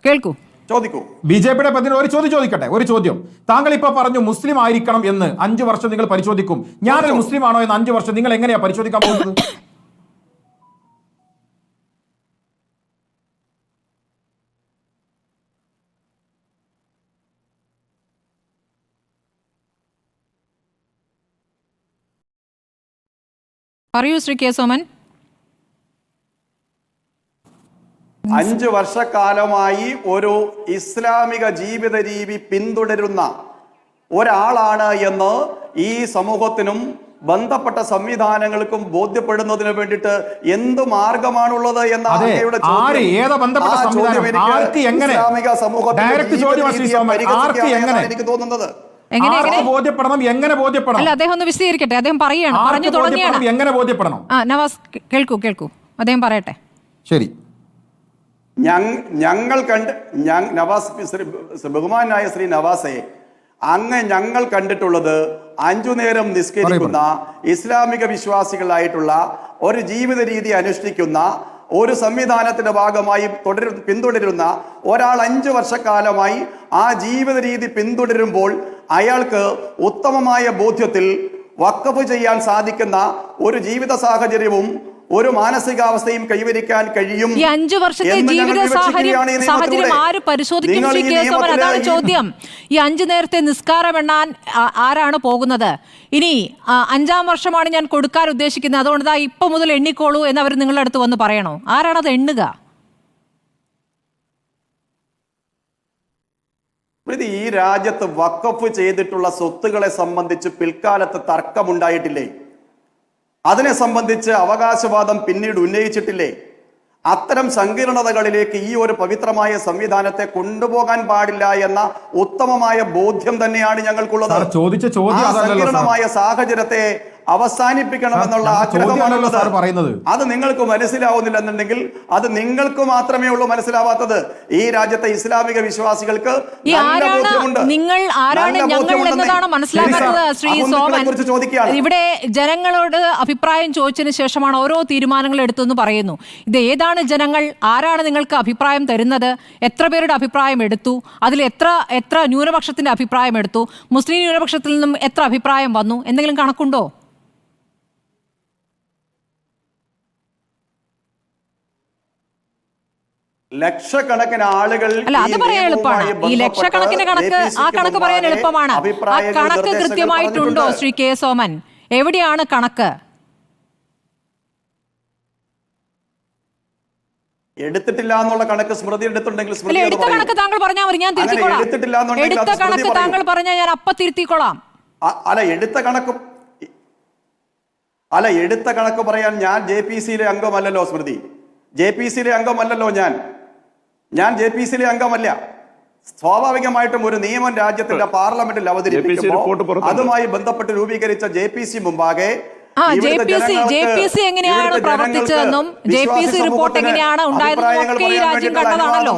കേൾക്കൂ. ചോദിക്കൂ. ബി.ജെ.പിയുടെ പ്രതിനിധി ഒരു ചോദ്യം ചോദിക്കട്ടെ. ഒരു ചോദ്യം. താങ്കൾ ഇപ്പൊ പറഞ്ഞു മുസ്ലിം ആയിരിക്കണം എന്ന് 5 വർഷം നിങ്ങൾ പരിശോധിക്കും. ഞാനൊരു മുസ്ലിം ആണോ എന്ന് 5 വർഷം നിങ്ങൾ എങ്ങനെയാ പരിശോധിക്കാൻ പോകുന്നത്? പറയൂ ശ്രീ കെ സോമൻ. 5 വർഷക്കാലമായി ഒരു ഇസ്ലാമിക ജീവിത രീതി പിന്തുടരുന്ന ഒരാളാണ് എന്ന് ഈ സമൂഹത്തിനും ബന്ധപ്പെട്ട സംവിധാനങ്ങൾക്കും ബോധ്യപ്പെടുന്നതിന് വേണ്ടിയിട്ട് എന്ത് മാർഗമാണുള്ളത് എന്ന അങ്ങയുടെ ഇസ്ലാമിക സമൂഹത്തിന് എനിക്ക് തോന്നുന്നത്. അല്ല, അദ്ദേഹം ഒന്ന് വിശദീകരിക്കട്ടെ. അദ്ദേഹം പറയാണ്, പറഞ്ഞു തുടങ്ങിയാണ്. എങ്ങനെ ബോധ്യപ്പെടണം? നവാസ് കേൾക്കൂ, അദ്ദേഹം പറയട്ടെ. ശരി. ഞങ്ങൾ നവാസ്, ബഹുമാനായ ശ്രീ നവാസെ, അങ്ങ് ഞങ്ങൾ കണ്ടിട്ടുള്ളത് 5 നേരം നിസ്കരിക്കുന്ന ഇസ്ലാമിക വിശ്വാസികളായിട്ടുള്ള ഒരു ജീവിത രീതി അനുഷ്ഠിക്കുന്ന ഒരു സംവിധാനത്തിന്റെ ഭാഗമായി പിന്തുടരുന്ന ഒരാൾ 5 വർഷക്കാലമായി ആ ജീവിത രീതി പിന്തുടരുമ്പോൾ അയാൾക്ക് ഉത്തമമായ ബോധ്യത്തിൽ വഖഫ് ചെയ്യാൻ സാധിക്കുന്ന ഒരു ജീവിത സാഹചര്യവും ഒരു മാനസികാവസ്ഥയും കൈവരിക്കാൻ കഴിയും. ഈ 5 വർഷത്തെ ജീവിത സാഹചര്യം ആര് പരിശോധിക്കും? അതാണ് ചോദ്യം. ഈ 5 നേരത്തെ നിസ്കാരം എണ്ണാൻ ആരാണ് പോകുന്നത്? ഇനി 5-ാം വർഷമാണ് ഞാൻ കൊടുക്കാൻ ഉദ്ദേശിക്കുന്നത്, അതുകൊണ്ട് ഇപ്പൊ മുതൽ എണ്ണിക്കോളൂ എന്ന് അവർ നിങ്ങളുടെ അടുത്ത് വന്ന് പറയണോ? ആരാണത് എണ്ണുക? ഈ രാജ്യത്ത് വഖഫ് ചെയ്തിട്ടുള്ള സ്വത്തുക്കളെ സംബന്ധിച്ച് പിൽക്കാലത്ത് തർക്കമുണ്ടായിട്ടില്ലേ? അതിനെ സംബന്ധിച്ച് അവകാശവാദം പിന്നീട് ഉന്നയിച്ചിട്ടില്ലേ? അത്തരം സങ്കീർണതകളിലേക്ക് ഈ ഒരു പവിത്രമായ സംവിധാനത്തെ കൊണ്ടുപോകാൻ പാടില്ല എന്ന ഉത്തമമായ ബോധ്യം തന്നെയാണ് ഞങ്ങൾക്കുള്ളത്. ആ സങ്കീർണമായ സാഹചര്യത്തെ അവസാനിപ്പിക്കണമെന്നുള്ള ആഗ്രഹമാണുള്ളത്. അത് നിങ്ങൾക്ക് മനസ്സിലാവുന്നില്ല എന്നുണ്ടെങ്കിൽ അത് നിങ്ങൾക്ക് മാത്രമേ ഉള്ളൂ മനസ്സിലാവാത്തത്. ഈ രാജ്യത്തെ ഇസ്ലാമിക വിശ്വാസികൾക്ക് ഇവിടെ ജനങ്ങളോട് അഭിപ്രായം ചോദിച്ചതിന് ശേഷമാണ് ഓരോ തീരുമാനങ്ങൾ എടുത്തെന്ന് പറയുന്നു. ഇത് ഏതാണ് ജനങ്ങൾ? ആരാണ് നിങ്ങൾക്ക് അഭിപ്രായം തരുന്നത്? എത്ര പേരുടെ അഭിപ്രായം എടുത്തു? അതിൽ എത്ര ന്യൂനപക്ഷത്തിന്റെ അഭിപ്രായം എടുത്തു? മുസ്ലിം ന്യൂനപക്ഷത്തിൽ നിന്നും എത്ര അഭിപ്രായം വന്നു? എന്തെങ്കിലും കണക്കുണ്ടോ? ലക്ഷക്കണക്കിന് ആളുകൾ. അല്ല, അത് പറയാൻ എളുപ്പമാണ്. ഈ ലക്ഷക്കണക്കിന് കണക്ക് പറയാൻ എളുപ്പമാണ്. ആ കണക്ക് കൃത്യമായിട്ടുണ്ടോ ശ്രീ കെ സോമൻ? എവിടെയാണ് കണക്ക്? എടുത്തിട്ടില്ല എന്നുള്ള കണക്ക് സ്മൃതി എടുത്തിട്ടുണ്ടെങ്കിൽ എടുത്ത കണക്ക് താങ്കൾ പറഞ്ഞാൽ മതി, ഞാൻ തിരുത്തിക്കോളാം. എടുത്ത കണക്ക് താങ്കൾ പറഞ്ഞാൽ ഞാൻ അപ്പ തിരുത്തിക്കോളാം. എടുത്ത കണക്ക് പറയാൻ ഞാൻ JPC-യിലെ അംഗമല്ലല്ലോ സ്മൃതി. JPC-യിലെ അംഗമല്ലല്ലോ ഞാൻ JPC-യിലെ അംഗമല്ല. സ്വാഭാവികമായിട്ടും ഒരു നിയമം രാജ്യത്തിന്റെ പാർലമെന്റിൽ അവതരിപ്പിക്കുമ്പോൾ അതുമായി ബന്ധപ്പെട്ട് രൂപീകരിച്ച JPC മുമ്പാകെ JPC എങ്ങനെയാണ് പ്രവർത്തിച്ചതെന്നും JPC റിപ്പോർട്ട് എങ്ങനെയാണ് ഉണ്ടായതെന്നും ഒക്കെ ഈ രാജ്യം കണ്ടതാണല്ലോ.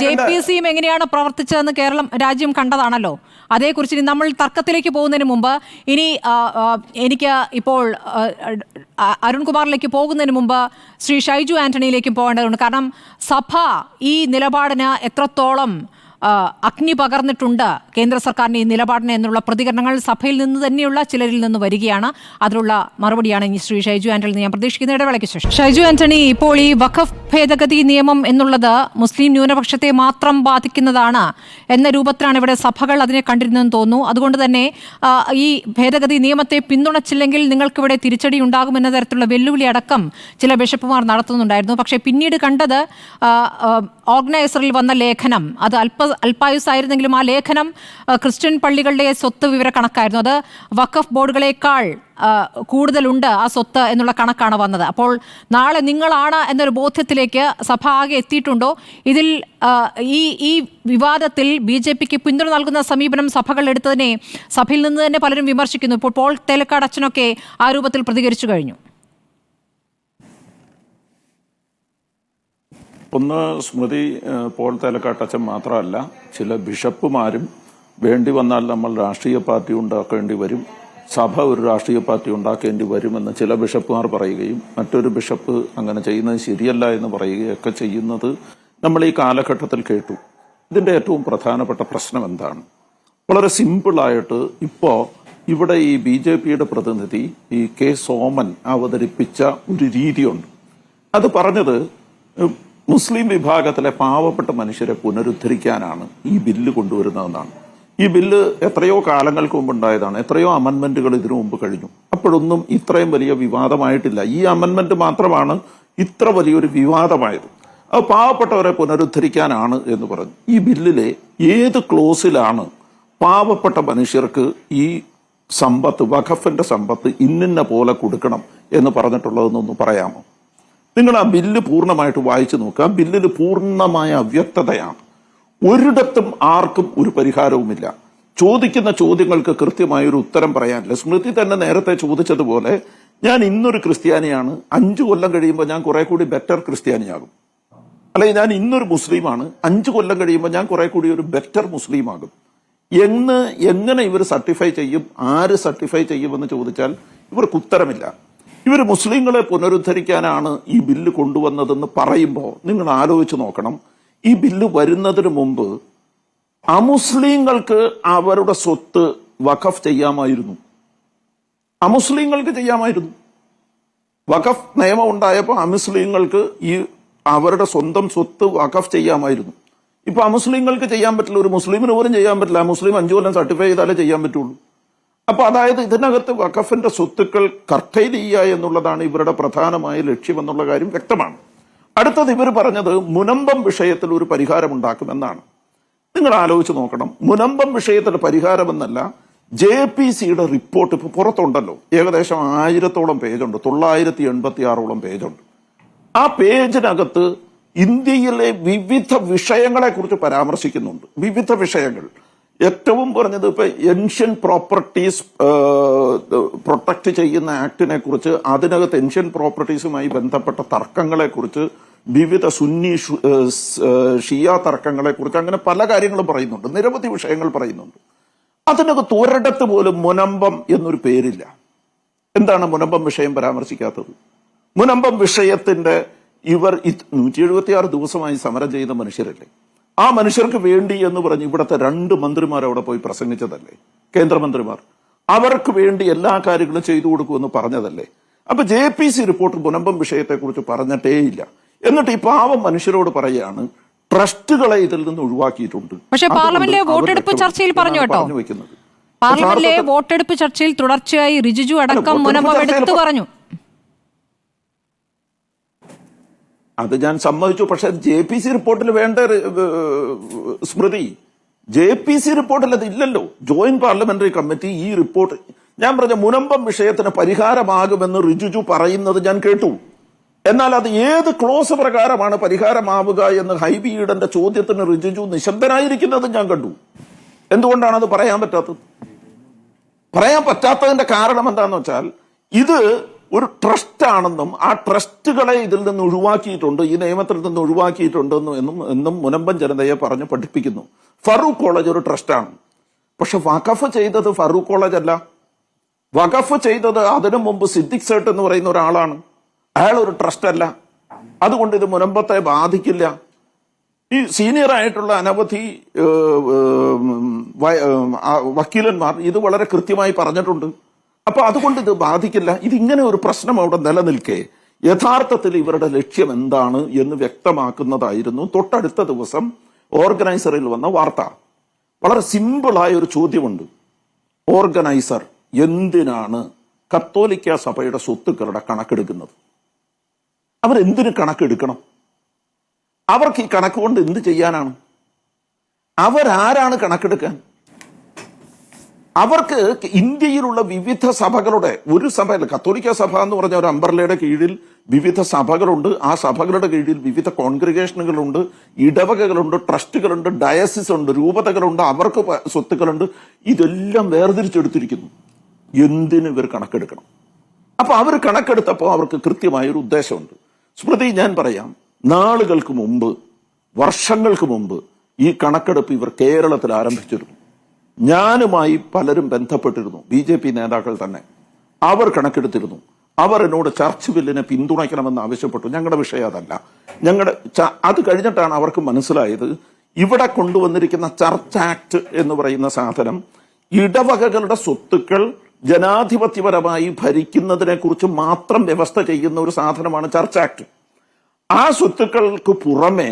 JPCയും എങ്ങനെയാണ് പ്രവർത്തിച്ചതെന്ന് രാജ്യം കണ്ടതാണല്ലോ. അതേക്കുറിച്ച് നമ്മൾ തർക്കത്തിലേക്ക് പോകുന്നതിന് മുമ്പ് എനിക്ക് ഇപ്പോൾ അരുൺകുമാറിലേക്ക് പോകുന്നതിന് മുമ്പ് ശ്രീ ഷൈജു ആന്റണിയിലേക്കും പോകേണ്ടതുണ്ട്. കാരണം സഭ ഈ നിലപാടിന് എത്രത്തോളം അഗ്നി പകർന്നിട്ടുണ്ട് കേന്ദ്ര സർക്കാരിന്റെ ഈ നിലപാടിന് എന്നുള്ള പ്രതികരണങ്ങൾ സഭയിൽ നിന്ന് തന്നെയുള്ള ചിലരിൽ നിന്ന് വരികയാണ്. അതിനുള്ള മറുപടിയാണ് ഇനി ശ്രീ ഷൈജു ആന്റണി ഞാൻ പ്രതീക്ഷിക്കുന്ന ഇടവേളയ്ക്ക് ശേഷം. ഷൈജു ആന്റണി, ഇപ്പോൾ ഈ വഖഫ് ഭേദഗതി നിയമം എന്നുള്ളത് മുസ്ലിം ന്യൂനപക്ഷത്തെ മാത്രം ബാധിക്കുന്നതാണ് എന്ന രൂപത്തിലാണ് ഇവിടെ സഭകൾ അതിനെ കണ്ടിരുന്നതെന്ന് തോന്നുന്നു. അതുകൊണ്ട് തന്നെ ഈ ഭേദഗതി നിയമത്തെ പിന്തുണച്ചില്ലെങ്കിൽ നിങ്ങൾക്കിവിടെ തിരിച്ചടി ഉണ്ടാകുമെന്ന തരത്തിലുള്ള വെല്ലുവിളി അടക്കം ചില ബിഷപ്പുമാർ നടത്തുന്നുണ്ടായിരുന്നു. പക്ഷേ പിന്നീട് കണ്ടത് ഓർഗനൈസറിൽ വന്ന ലേഖനം അത് അല്പായുസായിരുന്നെങ്കിലും ആ ലേഖനം ക്രിസ്ത്യൻ പള്ളികളുടെ സ്വത്ത് വിവര കണക്കായിരുന്നു. അത് വഖഫ് ബോർഡുകളേക്കാൾ കൂടുതലുണ്ട് ആ സ്വത്ത് എന്നുള്ള കണക്കാണ് വന്നത്. അപ്പോൾ നാളെ നിങ്ങളാണ് എന്നൊരു ബോധ്യത്തിലേക്ക് സഭ ആകെ എത്തിയിട്ടുണ്ടോ? ഇതിൽ ഈ വിവാദത്തിൽ BJPക്ക് പിന്തുണ നൽകുന്ന സമീപനം സഭകൾ എടുത്തതിനെ സഭയിൽ നിന്ന് തന്നെ പലരും വിമർശിക്കുന്നു. ഇപ്പോൾ പോൾ തേലക്കാട് അച്ഛനൊക്കെ ആ രൂപത്തിൽ പ്രതികരിച്ചു കഴിഞ്ഞു. ഒന്ന് സ്മൃതി, പോൾ തേലക്കാട്ടച്ചൻ മാത്രമല്ല, ചില ബിഷപ്പുമാരും വേണ്ടി വന്നാൽ നമ്മൾ രാഷ്ട്രീയ പാർട്ടി ഉണ്ടാക്കേണ്ടി വരും, സഭ ഒരു രാഷ്ട്രീയ പാർട്ടി ഉണ്ടാക്കേണ്ടി വരുമെന്ന് ചില ബിഷപ്പുമാർ പറയുകയും മറ്റൊരു ബിഷപ്പ് അങ്ങനെ ചെയ്യുന്നത് ശരിയല്ല എന്ന് പറയുകയൊക്കെ ചെയ്യുന്നത് നമ്മൾ ഈ കാലഘട്ടത്തിൽ കേട്ടു. ഇതിന്റെ ഏറ്റവും പ്രധാനപ്പെട്ട പ്രശ്നം എന്താണ്? വളരെ സിമ്പിളായിട്ട് ഇപ്പോൾ ഇവിടെ ഈ BJPയുടെ പ്രതിനിധി ഈ K. സോമൻ അവതരിപ്പിച്ച ഒരു രീതിയുണ്ട്. അത് പറഞ്ഞത് മുസ്ലിം വിഭാഗത്തിലെ പാവപ്പെട്ട മനുഷ്യരെ പുനരുദ്ധരിക്കാനാണ് ഈ ബില്ല് കൊണ്ടുവരുന്നതെന്നാണ്. ഈ ബില്ല് എത്രയോ കാലങ്ങൾക്ക് മുമ്പ് ഉണ്ടായതാണ്. എത്രയോ അമെൻമെന്റുകൾ ഇതിനു മുമ്പ് കഴിഞ്ഞു. അപ്പോഴൊന്നും ഇത്രയും വലിയ വിവാദമായിട്ടില്ല. ഈ അമെൻമെന്റ് മാത്രമാണ് ഇത്ര വലിയൊരു വിവാദമായത്. അത് പാവപ്പെട്ടവരെ പുനരുദ്ധരിക്കാനാണ് എന്ന് പറഞ്ഞു. ഈ ബില്ലിലെ ഏത് ക്ലോസിലാണ് പാവപ്പെട്ട മനുഷ്യർക്ക് ഈ സമ്പത്ത്, വഖഫിന്റെ സമ്പത്ത് ഇന്നിന്ന പോലെ കൊടുക്കണം എന്ന് പറഞ്ഞിട്ടുള്ളതെന്നൊന്ന് പറയാമോ? നിങ്ങൾ ആ ബില്ല് പൂർണ്ണമായിട്ട് വായിച്ചു നോക്കുക. ബില്ലിൽ പൂർണ്ണമായ അവ്യക്തതയാണ്. ഒരിടത്തും ആർക്കും ഒരു പരിഹാരവുമില്ല. ചോദിക്കുന്ന ചോദ്യങ്ങൾക്ക് കൃത്യമായൊരു ഉത്തരം പറയാനില്ല. സ്മൃതി തന്നെ നേരത്തെ ചോദിച്ചതുപോലെ, ഞാൻ ഇന്നൊരു ക്രിസ്ത്യാനിയാണ്, 5 കൊല്ലം കഴിയുമ്പോൾ ഞാൻ കുറെ കൂടി ബെറ്റർ ക്രിസ്ത്യാനിയാകും. അല്ലെങ്കിൽ ഞാൻ ഇന്നൊരു മുസ്ലിമാണ്, 5 കൊല്ലം കഴിയുമ്പോൾ ഞാൻ കുറെ കൂടി ഒരു ബെറ്റർ മുസ്ലിമാകും എങ്ങനെ ഇവർ സർട്ടിഫൈ ചെയ്യും? ആര് സർട്ടിഫൈ ചെയ്യുമെന്ന് ചോദിച്ചാൽ ഇവർക്ക് ഉത്തരമില്ല. ഇവർ മുസ്ലിങ്ങളെ പുനരുദ്ധരിക്കാനാണ് ഈ ബില്ല് കൊണ്ടുവന്നതെന്ന് പറയുമ്പോൾ നിങ്ങൾ ആലോചിച്ച് നോക്കണം. ഈ ബില്ല് വരുന്നതിന് മുമ്പ് അമുസ്ലിങ്ങൾക്ക് അവരുടെ സ്വത്ത് വഖഫ് ചെയ്യാമായിരുന്നു. അമുസ്ലിങ്ങൾക്ക് ചെയ്യാമായിരുന്നു. വഖഫ് നിയമം ഉണ്ടായപ്പോൾ അമുസ്ലിങ്ങൾക്ക് ഈ അവരുടെ സ്വന്തം സ്വത്ത് വഖഫ് ചെയ്യാമായിരുന്നു. ഇപ്പൊ അമുസ്ലിങ്ങൾക്ക് ചെയ്യാൻ പറ്റില്ല. ഒരു മുസ്ലിമിന് പോലും ചെയ്യാൻ പറ്റില്ല. മുസ്ലിം 5 കൊല്ലം സർട്ടിഫൈ ചെയ്താലേ ചെയ്യാൻ പറ്റുള്ളൂ. അപ്പൊ അതായത് ഇതിനകത്ത് വഖഫിന്റെ സ്വത്തുക്കൾ കർട്ടൈൽ ചെയ്യുക എന്നുള്ളതാണ് ഇവരുടെ പ്രധാനമായ ലക്ഷ്യമെന്നുള്ള കാര്യം വ്യക്തമാണ്. അടുത്തത് ഇവർ പറഞ്ഞത് മുനമ്പം വിഷയത്തിൽ ഒരു പരിഹാരം ഉണ്ടാക്കുമെന്നാണ്. നിങ്ങൾ ആലോചിച്ച് നോക്കണം. മുനമ്പം വിഷയത്തിൽ പരിഹാരമെന്നല്ല, JPCയുടെ റിപ്പോർട്ട് ഇപ്പൊ പുറത്തുണ്ടല്ലോ. ഏകദേശം 1000-ഓളം പേജുണ്ട്, 986-ഓളം പേജുണ്ട്. ആ പേജിനകത്ത് ഇന്ത്യയിലെ വിവിധ വിഷയങ്ങളെ കുറിച്ച് പരാമർശിക്കുന്നുണ്ട്. വിവിധ വിഷയങ്ങൾ, ഏറ്റവും പറഞ്ഞത് ഇപ്പൊ ഏൻഷ്യൻ പ്രോപ്പർട്ടീസ് പ്രൊട്ടക്ട് ചെയ്യുന്ന ആക്ടിനെ കുറിച്ച്, അതിനകത്ത് ഏൻഷ്യൻ പ്രോപ്പർട്ടീസുമായി ബന്ധപ്പെട്ട തർക്കങ്ങളെ കുറിച്ച്, വിവിധ സുന്നി ഷിയ തർക്കങ്ങളെ കുറിച്ച്, അങ്ങനെ പല കാര്യങ്ങളും പറയുന്നുണ്ട്. നിരവധി വിഷയങ്ങൾ പറയുന്നുണ്ട്. അതിനകത്ത് ഒരിടത്ത് പോലും മുനമ്പം എന്നൊരു പേരില്ല. എന്താണ് മുനമ്പം വിഷയം പരാമർശിക്കാത്തത്? മുനമ്പം വിഷയത്തിന്റെ ഇവർ 176 ദിവസമായി സമരം ചെയ്ത മനുഷ്യരല്ലേ? ആ മനുഷ്യർക്ക് വേണ്ടി എന്ന് പറഞ്ഞ് ഇവിടുത്തെ 2 മന്ത്രിമാർ അവിടെ പോയി പ്രസംഗിച്ചതല്ലേ? കേന്ദ്രമന്ത്രിമാർ അവർക്ക് വേണ്ടി എല്ലാ കാര്യങ്ങളും ചെയ്തു കൊടുക്കുമെന്ന് പറഞ്ഞതല്ലേ? അപ്പൊ JPC റിപ്പോർട്ട് മുനമ്പം വിഷയത്തെക്കുറിച്ച് പറഞ്ഞിട്ടേയില്ല. എന്നിട്ട് ഈ പാവം മനുഷ്യരോട് പറയുകയാണ് ട്രസ്റ്റുകളെ ഇതിൽ നിന്ന് ഒഴിവാക്കിയിട്ടുണ്ട്. പക്ഷേ പാർലമെന്റിലെ വോട്ടെടുപ്പ് ചർച്ചയിൽ പറഞ്ഞു കേട്ടോ. പാർലമെന്റിലെ വോട്ടെടുപ്പ് ചർച്ചയിൽ തുടർച്ചയായി റിജിജു അടക്കം മുനമ്പം എടുത്തു പറഞ്ഞു. അത് ഞാൻ സമ്മതിച്ചു. പക്ഷെ JPC റിപ്പോർട്ടിൽ വേണ്ട സ്മൃതി, JPC റിപ്പോർട്ടിൽ അത് ഇല്ലല്ലോ. ജോയിന്റ് പാർലമെന്ററി കമ്മിറ്റി ഈ റിപ്പോർട്ട്, ഞാൻ പറഞ്ഞ മുനമ്പം വിഷയത്തിന് പരിഹാരമാകുമെന്ന് റിജിജു പറയുന്നത് ഞാൻ കേട്ടു. എന്നാൽ അത് ഏത് ക്ലോസ് പ്രകാരമാണ് പരിഹാരമാവുക എന്ന് ഹൈബി ഈഡന്റെ ചോദ്യത്തിന് റിജിജു നിശബ്ദനായിരിക്കുന്നത് ഞാൻ കണ്ടു. എന്തുകൊണ്ടാണ് അത് പറയാൻ പറ്റാത്തത്? പറയാൻ പറ്റാത്തതിന്റെ കാരണം എന്താണെന്ന് വെച്ചാൽ, ഇത് ഒരു ട്രസ്റ്റ് ആണെന്നും ആ ട്രസ്റ്റുകളെ ഇതിൽ നിന്ന് ഒഴിവാക്കിയിട്ടുണ്ട്, ഈ നിയമത്തിൽ നിന്ന് ഒഴിവാക്കിയിട്ടുണ്ടെന്നും എന്നും മുനമ്പം ജനതയെ പറഞ്ഞ് പഠിപ്പിക്കുന്നു. ഫറൂഖ് കോളേജ് ഒരു ട്രസ്റ്റാണ്. പക്ഷെ വഖഫ് ചെയ്തത് ഫറൂഖ് കോളേജ് അല്ല. വഖഫ് ചെയ്തത് അതിനു മുമ്പ് സിദ്ദിഖ് സേട്ട് എന്ന് പറയുന്ന ഒരാളാണ്. അയാൾ ഒരു ട്രസ്റ്റ് അല്ല. അതുകൊണ്ട് ഇത് മുനമ്പത്തെ ബാധിക്കില്ല. ഈ സീനിയർ ആയിട്ടുള്ള അനവധി വക്കീലന്മാർ ഇത് വളരെ കൃത്യമായി പറഞ്ഞിട്ടുണ്ട്. അപ്പൊ അതുകൊണ്ട് ഇത് ബാധിക്കില്ല. ഇതിങ്ങനെ ഒരു പ്രശ്നം അവിടെ നിലനിൽക്കെ യഥാർത്ഥത്തിൽ ഇവരുടെ ലക്ഷ്യം എന്താണ് എന്ന് വ്യക്തമാക്കുന്നതായിരുന്നു തൊട്ടടുത്ത ദിവസം ഓർഗനൈസറിൽ വന്ന വാർത്ത. വളരെ സിമ്പിളായ ഒരു ചോദ്യമുണ്ട്. ഓർഗനൈസർ എന്തിനാണ് കത്തോലിക്ക സഭയുടെ സ്വത്തുക്കളുടെ കണക്കെടുക്കുന്നത്? അവരെന്തിന് കണക്കെടുക്കണം? അവർക്ക് ഈ കണക്ക് കൊണ്ട് എന്ത് ചെയ്യാനാണ്? അവരാരാണ് കണക്കെടുക്കാൻ? അവർക്ക് ഇന്ത്യയിലുള്ള വിവിധ സഭകളുടെ ഒരു സഭയല്ല, കത്തോലിക്ക സഭ എന്ന് പറഞ്ഞ ഒരു അംബർലയുടെ കീഴിൽ വിവിധ സഭകളുണ്ട്. ആ സഭകളുടെ കീഴിൽ വിവിധ കോൺഗ്രിഗേഷനുകളുണ്ട്, ഇടവകകളുണ്ട്, ട്രസ്റ്റുകളുണ്ട്, ഡയസിസ് ഉണ്ട്, രൂപതകളുണ്ട്, അവർക്ക് സ്വത്തുക്കളുണ്ട്. ഇതെല്ലാം വേർതിരിച്ചെടുത്തിരിക്കുന്നു. എന്തിന് ഇവർ കണക്കെടുക്കണം? അപ്പൊ അവർ കണക്കെടുത്തപ്പോൾ അവർക്ക് കൃത്യമായൊരു ഉദ്ദേശമുണ്ട്. സ്മൃതി, ഞാൻ പറയാം, നാളുകൾക്ക് മുമ്പ്, വർഷങ്ങൾക്ക് മുമ്പ് ഈ കണക്കെടുപ്പ് ഇവർ കേരളത്തിൽ ആരംഭിച്ചിരുന്നു. ഞാനുമായി പലരും ബന്ധപ്പെട്ടിരുന്നു, BJP നേതാക്കൾ തന്നെ. അവർ കണക്കെടുത്തിരുന്നു. അവർ എന്നോട് ചർച്ച് ബില്ലിനെ പിന്തുണയ്ക്കണമെന്ന് ആവശ്യപ്പെട്ടു. ഞങ്ങളുടെ വിഷയം അതല്ല. അത് കഴിഞ്ഞിട്ടാണ് അവർക്ക് മനസ്സിലായത് ഇവിടെ കൊണ്ടുവന്നിരിക്കുന്ന ചർച്ച് ആക്ട് എന്ന് പറയുന്ന സാധനം ഇടവകകളുടെ സ്വത്തുക്കൾ ജനാധിപത്യപരമായി ഭരിക്കുന്നതിനെ കുറിച്ച് മാത്രം വ്യവസ്ഥ ചെയ്യുന്ന ഒരു സാധനമാണ് ചർച്ച് ആക്ട്. ആ സ്വത്തുക്കൾക്ക് പുറമെ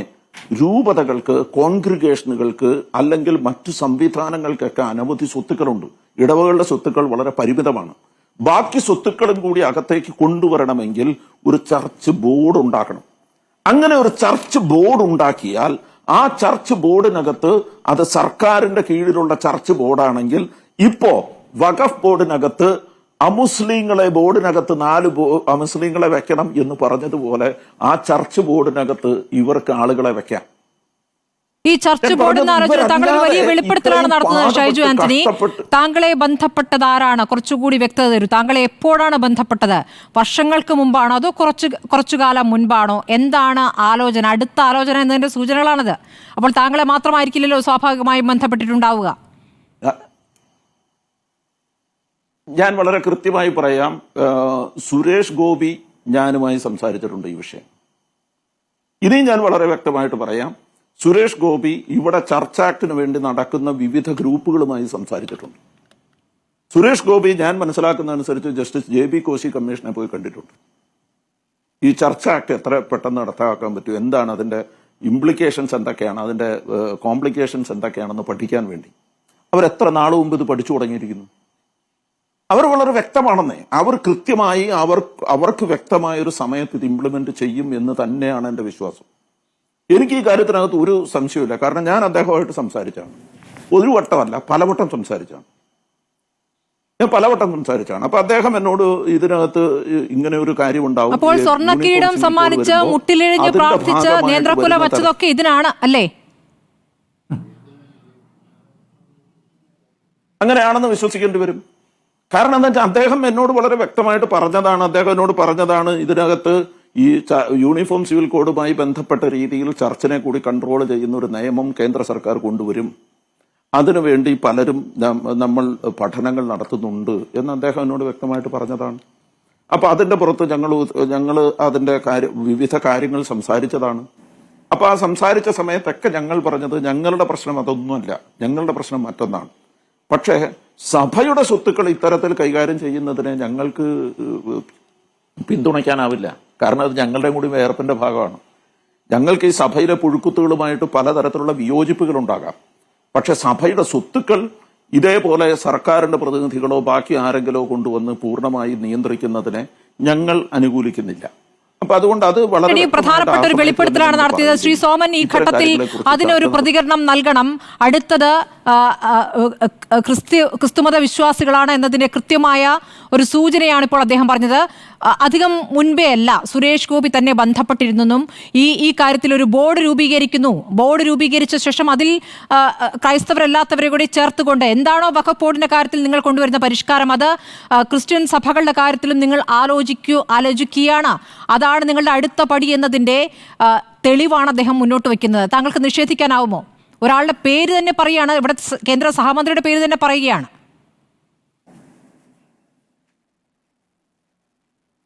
രൂപതകൾക്ക്, കോൺഗ്രിഗേഷനുകൾക്ക് അല്ലെങ്കിൽ മറ്റു സംവിധാനങ്ങൾക്കൊക്കെ അനവധി സ്വത്തുക്കളുണ്ട്. ഇടവകളുടെ സ്വത്തുക്കൾ വളരെ പരിമിതമാണ്. ബാക്കി സ്വത്തുക്കളും കൂടി അകത്തേക്ക് കൊണ്ടുവരണമെങ്കിൽ ഒരു ചർച്ച് ബോർഡ് ഉണ്ടാക്കണം. അങ്ങനെ ഒരു ചർച്ച് ബോർഡ് ഉണ്ടാക്കിയാൽ ആ ചർച്ച് ബോർഡിനകത്ത്, അത് സർക്കാരിന്റെ കീഴിലുള്ള ചർച്ച് ബോർഡാണെങ്കിൽ, ഇപ്പോ വഖഫ് ബോർഡിനകത്ത് അമുസ്ലിങ്ങളെ ബോർഡിനകത്ത് 4 അമുസ്ലിങ്ങളെ വെക്കണം എന്ന് പറഞ്ഞതുപോലെ ആ ചർച്ച് ബോർഡിനകത്ത് ഇവർക്ക് ആളുകളെ വെക്കാം. ഈ ചർച്ച് ബോർഡ് താങ്കൾ വലിയ വെളിപ്പെടുത്തലാണ് നടത്തുന്നത്. ഷൈജു ആന്റണി, താങ്കളെ ബന്ധപ്പെട്ടത് ആരാണ്? കുറച്ചുകൂടി വ്യക്തത തരൂ. താങ്കളെ എപ്പോഴാണ് ബന്ധപ്പെട്ടത്? വർഷങ്ങൾക്ക് മുമ്പാണോ അതോ കുറച്ചു കാലം മുൻപാണോ? എന്താണ് ആലോചന? അടുത്ത ആലോചന എന്നതിന്റെ സൂചനകളാണത്. അപ്പോൾ താങ്കളെ മാത്രമായിരിക്കില്ലല്ലോ സ്വാഭാവികമായും ബന്ധപ്പെട്ടിട്ടുണ്ടാവുക. ഞാൻ വളരെ കൃത്യമായി പറയാം. സുരേഷ് ഗോപി ഞാനുമായി സംസാരിച്ചിട്ടുണ്ട് ഈ വിഷയം. ഇനിയും ഞാൻ വളരെ വ്യക്തമായിട്ട് പറയാം. സുരേഷ് ഗോപി ഇവിടെ ചർച്ച് ആക്ടിന് വേണ്ടി നടക്കുന്ന വിവിധ ഗ്രൂപ്പുകളുമായി സംസാരിച്ചിട്ടുണ്ട്. സുരേഷ് ഗോപി ഞാൻ മനസ്സിലാക്കുന്നതനുസരിച്ച് ജസ്റ്റിസ് JB കോശി കമ്മീഷനെ പോയി കണ്ടിട്ടുണ്ട്. ഈ ചർച്ച് ആക്ട് എത്ര പെട്ടെന്ന് നടത്താക്കാൻ പറ്റും, എന്താണ് അതിന്റെ ഇംപ്ലിക്കേഷൻസ് എന്തൊക്കെയാണ്, അതിന്റെ കോംപ്ലിക്കേഷൻസ് എന്തൊക്കെയാണെന്ന് പഠിക്കാൻ വേണ്ടി അവരെത്ര നാൾ മുമ്പ് ഇത് പഠിച്ചു തുടങ്ങിയിരിക്കുന്നു. അവർ വളരെ വ്യക്തമാണെന്നേ. അവർ കൃത്യമായി അവർക്ക് വ്യക്തമായ ഒരു സമയത്ത് ഇത് ഇംപ്ലിമെന്റ് ചെയ്യും എന്ന് തന്നെയാണ് എൻ്റെ വിശ്വാസം. എനിക്ക് ഈ കാര്യത്തിനകത്ത് ഒരു സംശയമില്ല. കാരണം ഞാൻ അദ്ദേഹമായിട്ട് സംസാരിച്ചാണ്. ഒരു വട്ടമല്ല, പലവട്ടം സംസാരിച്ചാണ്. അപ്പൊ അദ്ദേഹം എന്നോട് ഇതിനകത്ത് ഇങ്ങനെ ഒരു കാര്യം ഉണ്ടാവും. അപ്പോൾ സ്വർണ്ണക്കിരീടം സമ്മാനിച്ച് മുട്ടിലിഴഞ്ഞ് പ്രാർത്ഥിച്ച് നേന്ത്രക്കുല വച്ചതൊക്കെ ഇതിനാണ് അല്ലേ? അങ്ങനെയാണെന്ന് വിശ്വസിക്കേണ്ടി വരും. കാരണം എന്താ വെച്ചാൽ അദ്ദേഹം എന്നോട് വളരെ വ്യക്തമായിട്ട് പറഞ്ഞതാണ് ഇതിനകത്ത് ഈ യൂണിഫോം സിവിൽ കോഡുമായി ബന്ധപ്പെട്ട രീതിയിൽ ചർച്ചിനെ കൂടി കൺട്രോൾ ചെയ്യുന്ന ഒരു നിയമം കേന്ദ്ര സർക്കാർ കൊണ്ടുവരും. അതിനുവേണ്ടി പലരും നമ്മൾ പഠനങ്ങൾ നടത്തുന്നുണ്ട് എന്ന് അദ്ദേഹം എന്നോട് വ്യക്തമായിട്ട് പറഞ്ഞതാണ്. അപ്പൊ അതിന്റെ പുറത്ത് ഞങ്ങൾ അതിന്റെ വിവിധ കാര്യങ്ങൾ സംസാരിച്ചതാണ്. അപ്പൊ ആ സംസാരിച്ച സമയത്തൊക്കെ ഞങ്ങൾ പറഞ്ഞത് ഞങ്ങളുടെ പ്രശ്നം അതൊന്നുമല്ല, ഞങ്ങളുടെ പ്രശ്നം മറ്റൊന്നാണ്. പക്ഷേ സഭയുടെ സ്വത്തുക്കൾ ഇത്തരത്തിൽ കൈകാര്യം ചെയ്യുന്നതിനെ ഞങ്ങൾക്ക് പിന്തുണയ്ക്കാനാവില്ല. കാരണം അത് ഞങ്ങളുടെ കൂടി വേർപ്പിന്റെ ഭാഗമാണ്. ഞങ്ങൾക്ക് ഈ സഭയിലെ പുഴുക്കുത്തുകളുമായിട്ട് പലതരത്തിലുള്ള വിയോജിപ്പുകൾ ഉണ്ടാകാം. പക്ഷെ സഭയുടെ സ്വത്തുക്കൾ ഇതേപോലെ സർക്കാരിന്റെ പ്രതിനിധികളോ ബാക്കി ആരെങ്കിലോ കൊണ്ടുവന്ന് പൂർണ്ണമായി നിയന്ത്രിക്കുന്നതിനെ ഞങ്ങൾ അനുകൂലിക്കുന്നില്ല. അപ്പൊ അതുകൊണ്ട് അത് വളരെ പ്രധാനപ്പെട്ട ഒരു വെളിപ്പെടുത്തലാണ് നടത്തിയത്. ശ്രീ സോമൻ, ഈ ഘട്ടത്തിൽ അതിനൊരു പ്രതികരണം നൽകണം. അടുത്തത് ക്രിസ്തുമത വിശ്വാസികളാണ് എന്നതിന്റെ കൃത്യമായ ഒരു സൂചനയാണ് ഇപ്പോൾ അദ്ദേഹം പറഞ്ഞത്. അധികം മുൻപേ അല്ല സുരേഷ് ഗോപി തന്നെ ബന്ധപ്പെട്ടിരുന്നെന്നും ഈ കാര്യത്തിൽ ഒരു ബോർഡ് രൂപീകരിച്ച ശേഷം അതിൽ ക്രൈസ്തവരല്ലാത്തവരെ കൂടി ചേർത്തുകൊണ്ട് എന്താണോ വഖഫ് ബോർഡിന്റെ കാര്യത്തിൽ നിങ്ങൾ കൊണ്ടുവരുന്ന പരിഷ്കാരം, അത് ക്രിസ്ത്യൻ സഭകളുടെ കാര്യത്തിലും നിങ്ങൾ ആലോചിക്കുകയാണ്, അതാണ് നിങ്ങളുടെ അടുത്ത പടി എന്നതിന്റെ തെളിവാണ് അദ്ദേഹം മുന്നോട്ട് വയ്ക്കുന്നത്. താങ്കൾക്ക് നിഷേധിക്കാനാവുമോ? ഒരാളുടെ പേര് തന്നെ പറയുകയാണ്, ഇവിടെ കേന്ദ്ര സഹമന്ത്രിയുടെ പേര് തന്നെ പറയുകയാണ്.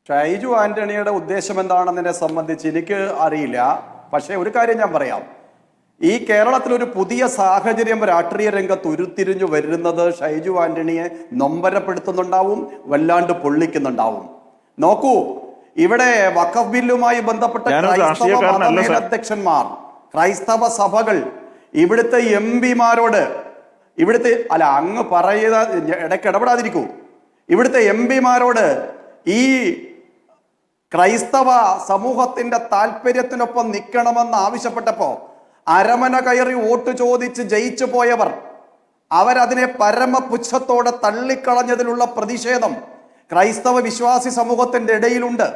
ഷൈജു ആന്റണിയുടെ ഉദ്ദേശം എന്താണെന്നതിനെ സംബന്ധിച്ച് എനിക്ക് അറിയില്ല. പക്ഷേ ഒരു കാര്യം ഞാൻ പറയാം. ഈ കേരളത്തിലൊരു പുതിയ സാഹചര്യം രാഷ്ട്രീയ രംഗത്ത് ഉരുത്തിരിഞ്ഞു വരുന്നത് ഷൈജു ആന്റണിയെ നൊമ്പരപ്പെടുത്തുന്നുണ്ടാവും, വല്ലാണ്ട് പൊള്ളിക്കുന്നുണ്ടാവും. നോക്കൂ, ഇവിടെ വഖഫ് ബില്ലുമായി ബന്ധപ്പെട്ട ക്രൈസ്തവ മതമേലധ്യക്ഷന്മാർ, ക്രൈസ്തവ സഭകൾ, ഇവിടുത്തെ MP-മാരോട്, ഇവിടുത്തെ അല്ല അങ്ങ് പറയുക, ഇടയ്ക്ക് ഇടപെടാതിരിക്കൂ, ഇവിടുത്തെ MP-മാരോട് ഈ ക്രൈസ്തവ സമൂഹത്തിന്റെ താല്പര്യത്തിനൊപ്പം നിൽക്കണമെന്ന് ആവശ്യപ്പെട്ടപ്പോ അരമന കയറി വോട്ട് ചോദിച്ച് ജയിച്ചു പോയവർ അവരതിനെ പരമപുച്ഛത്തോടെ തള്ളിക്കളഞ്ഞതിലുള്ള പ്രതിഷേധം ക്രൈസ്തവ വിശ്വാസി സമൂഹത്തിന്റെ ഇടയിലുണ്ട്.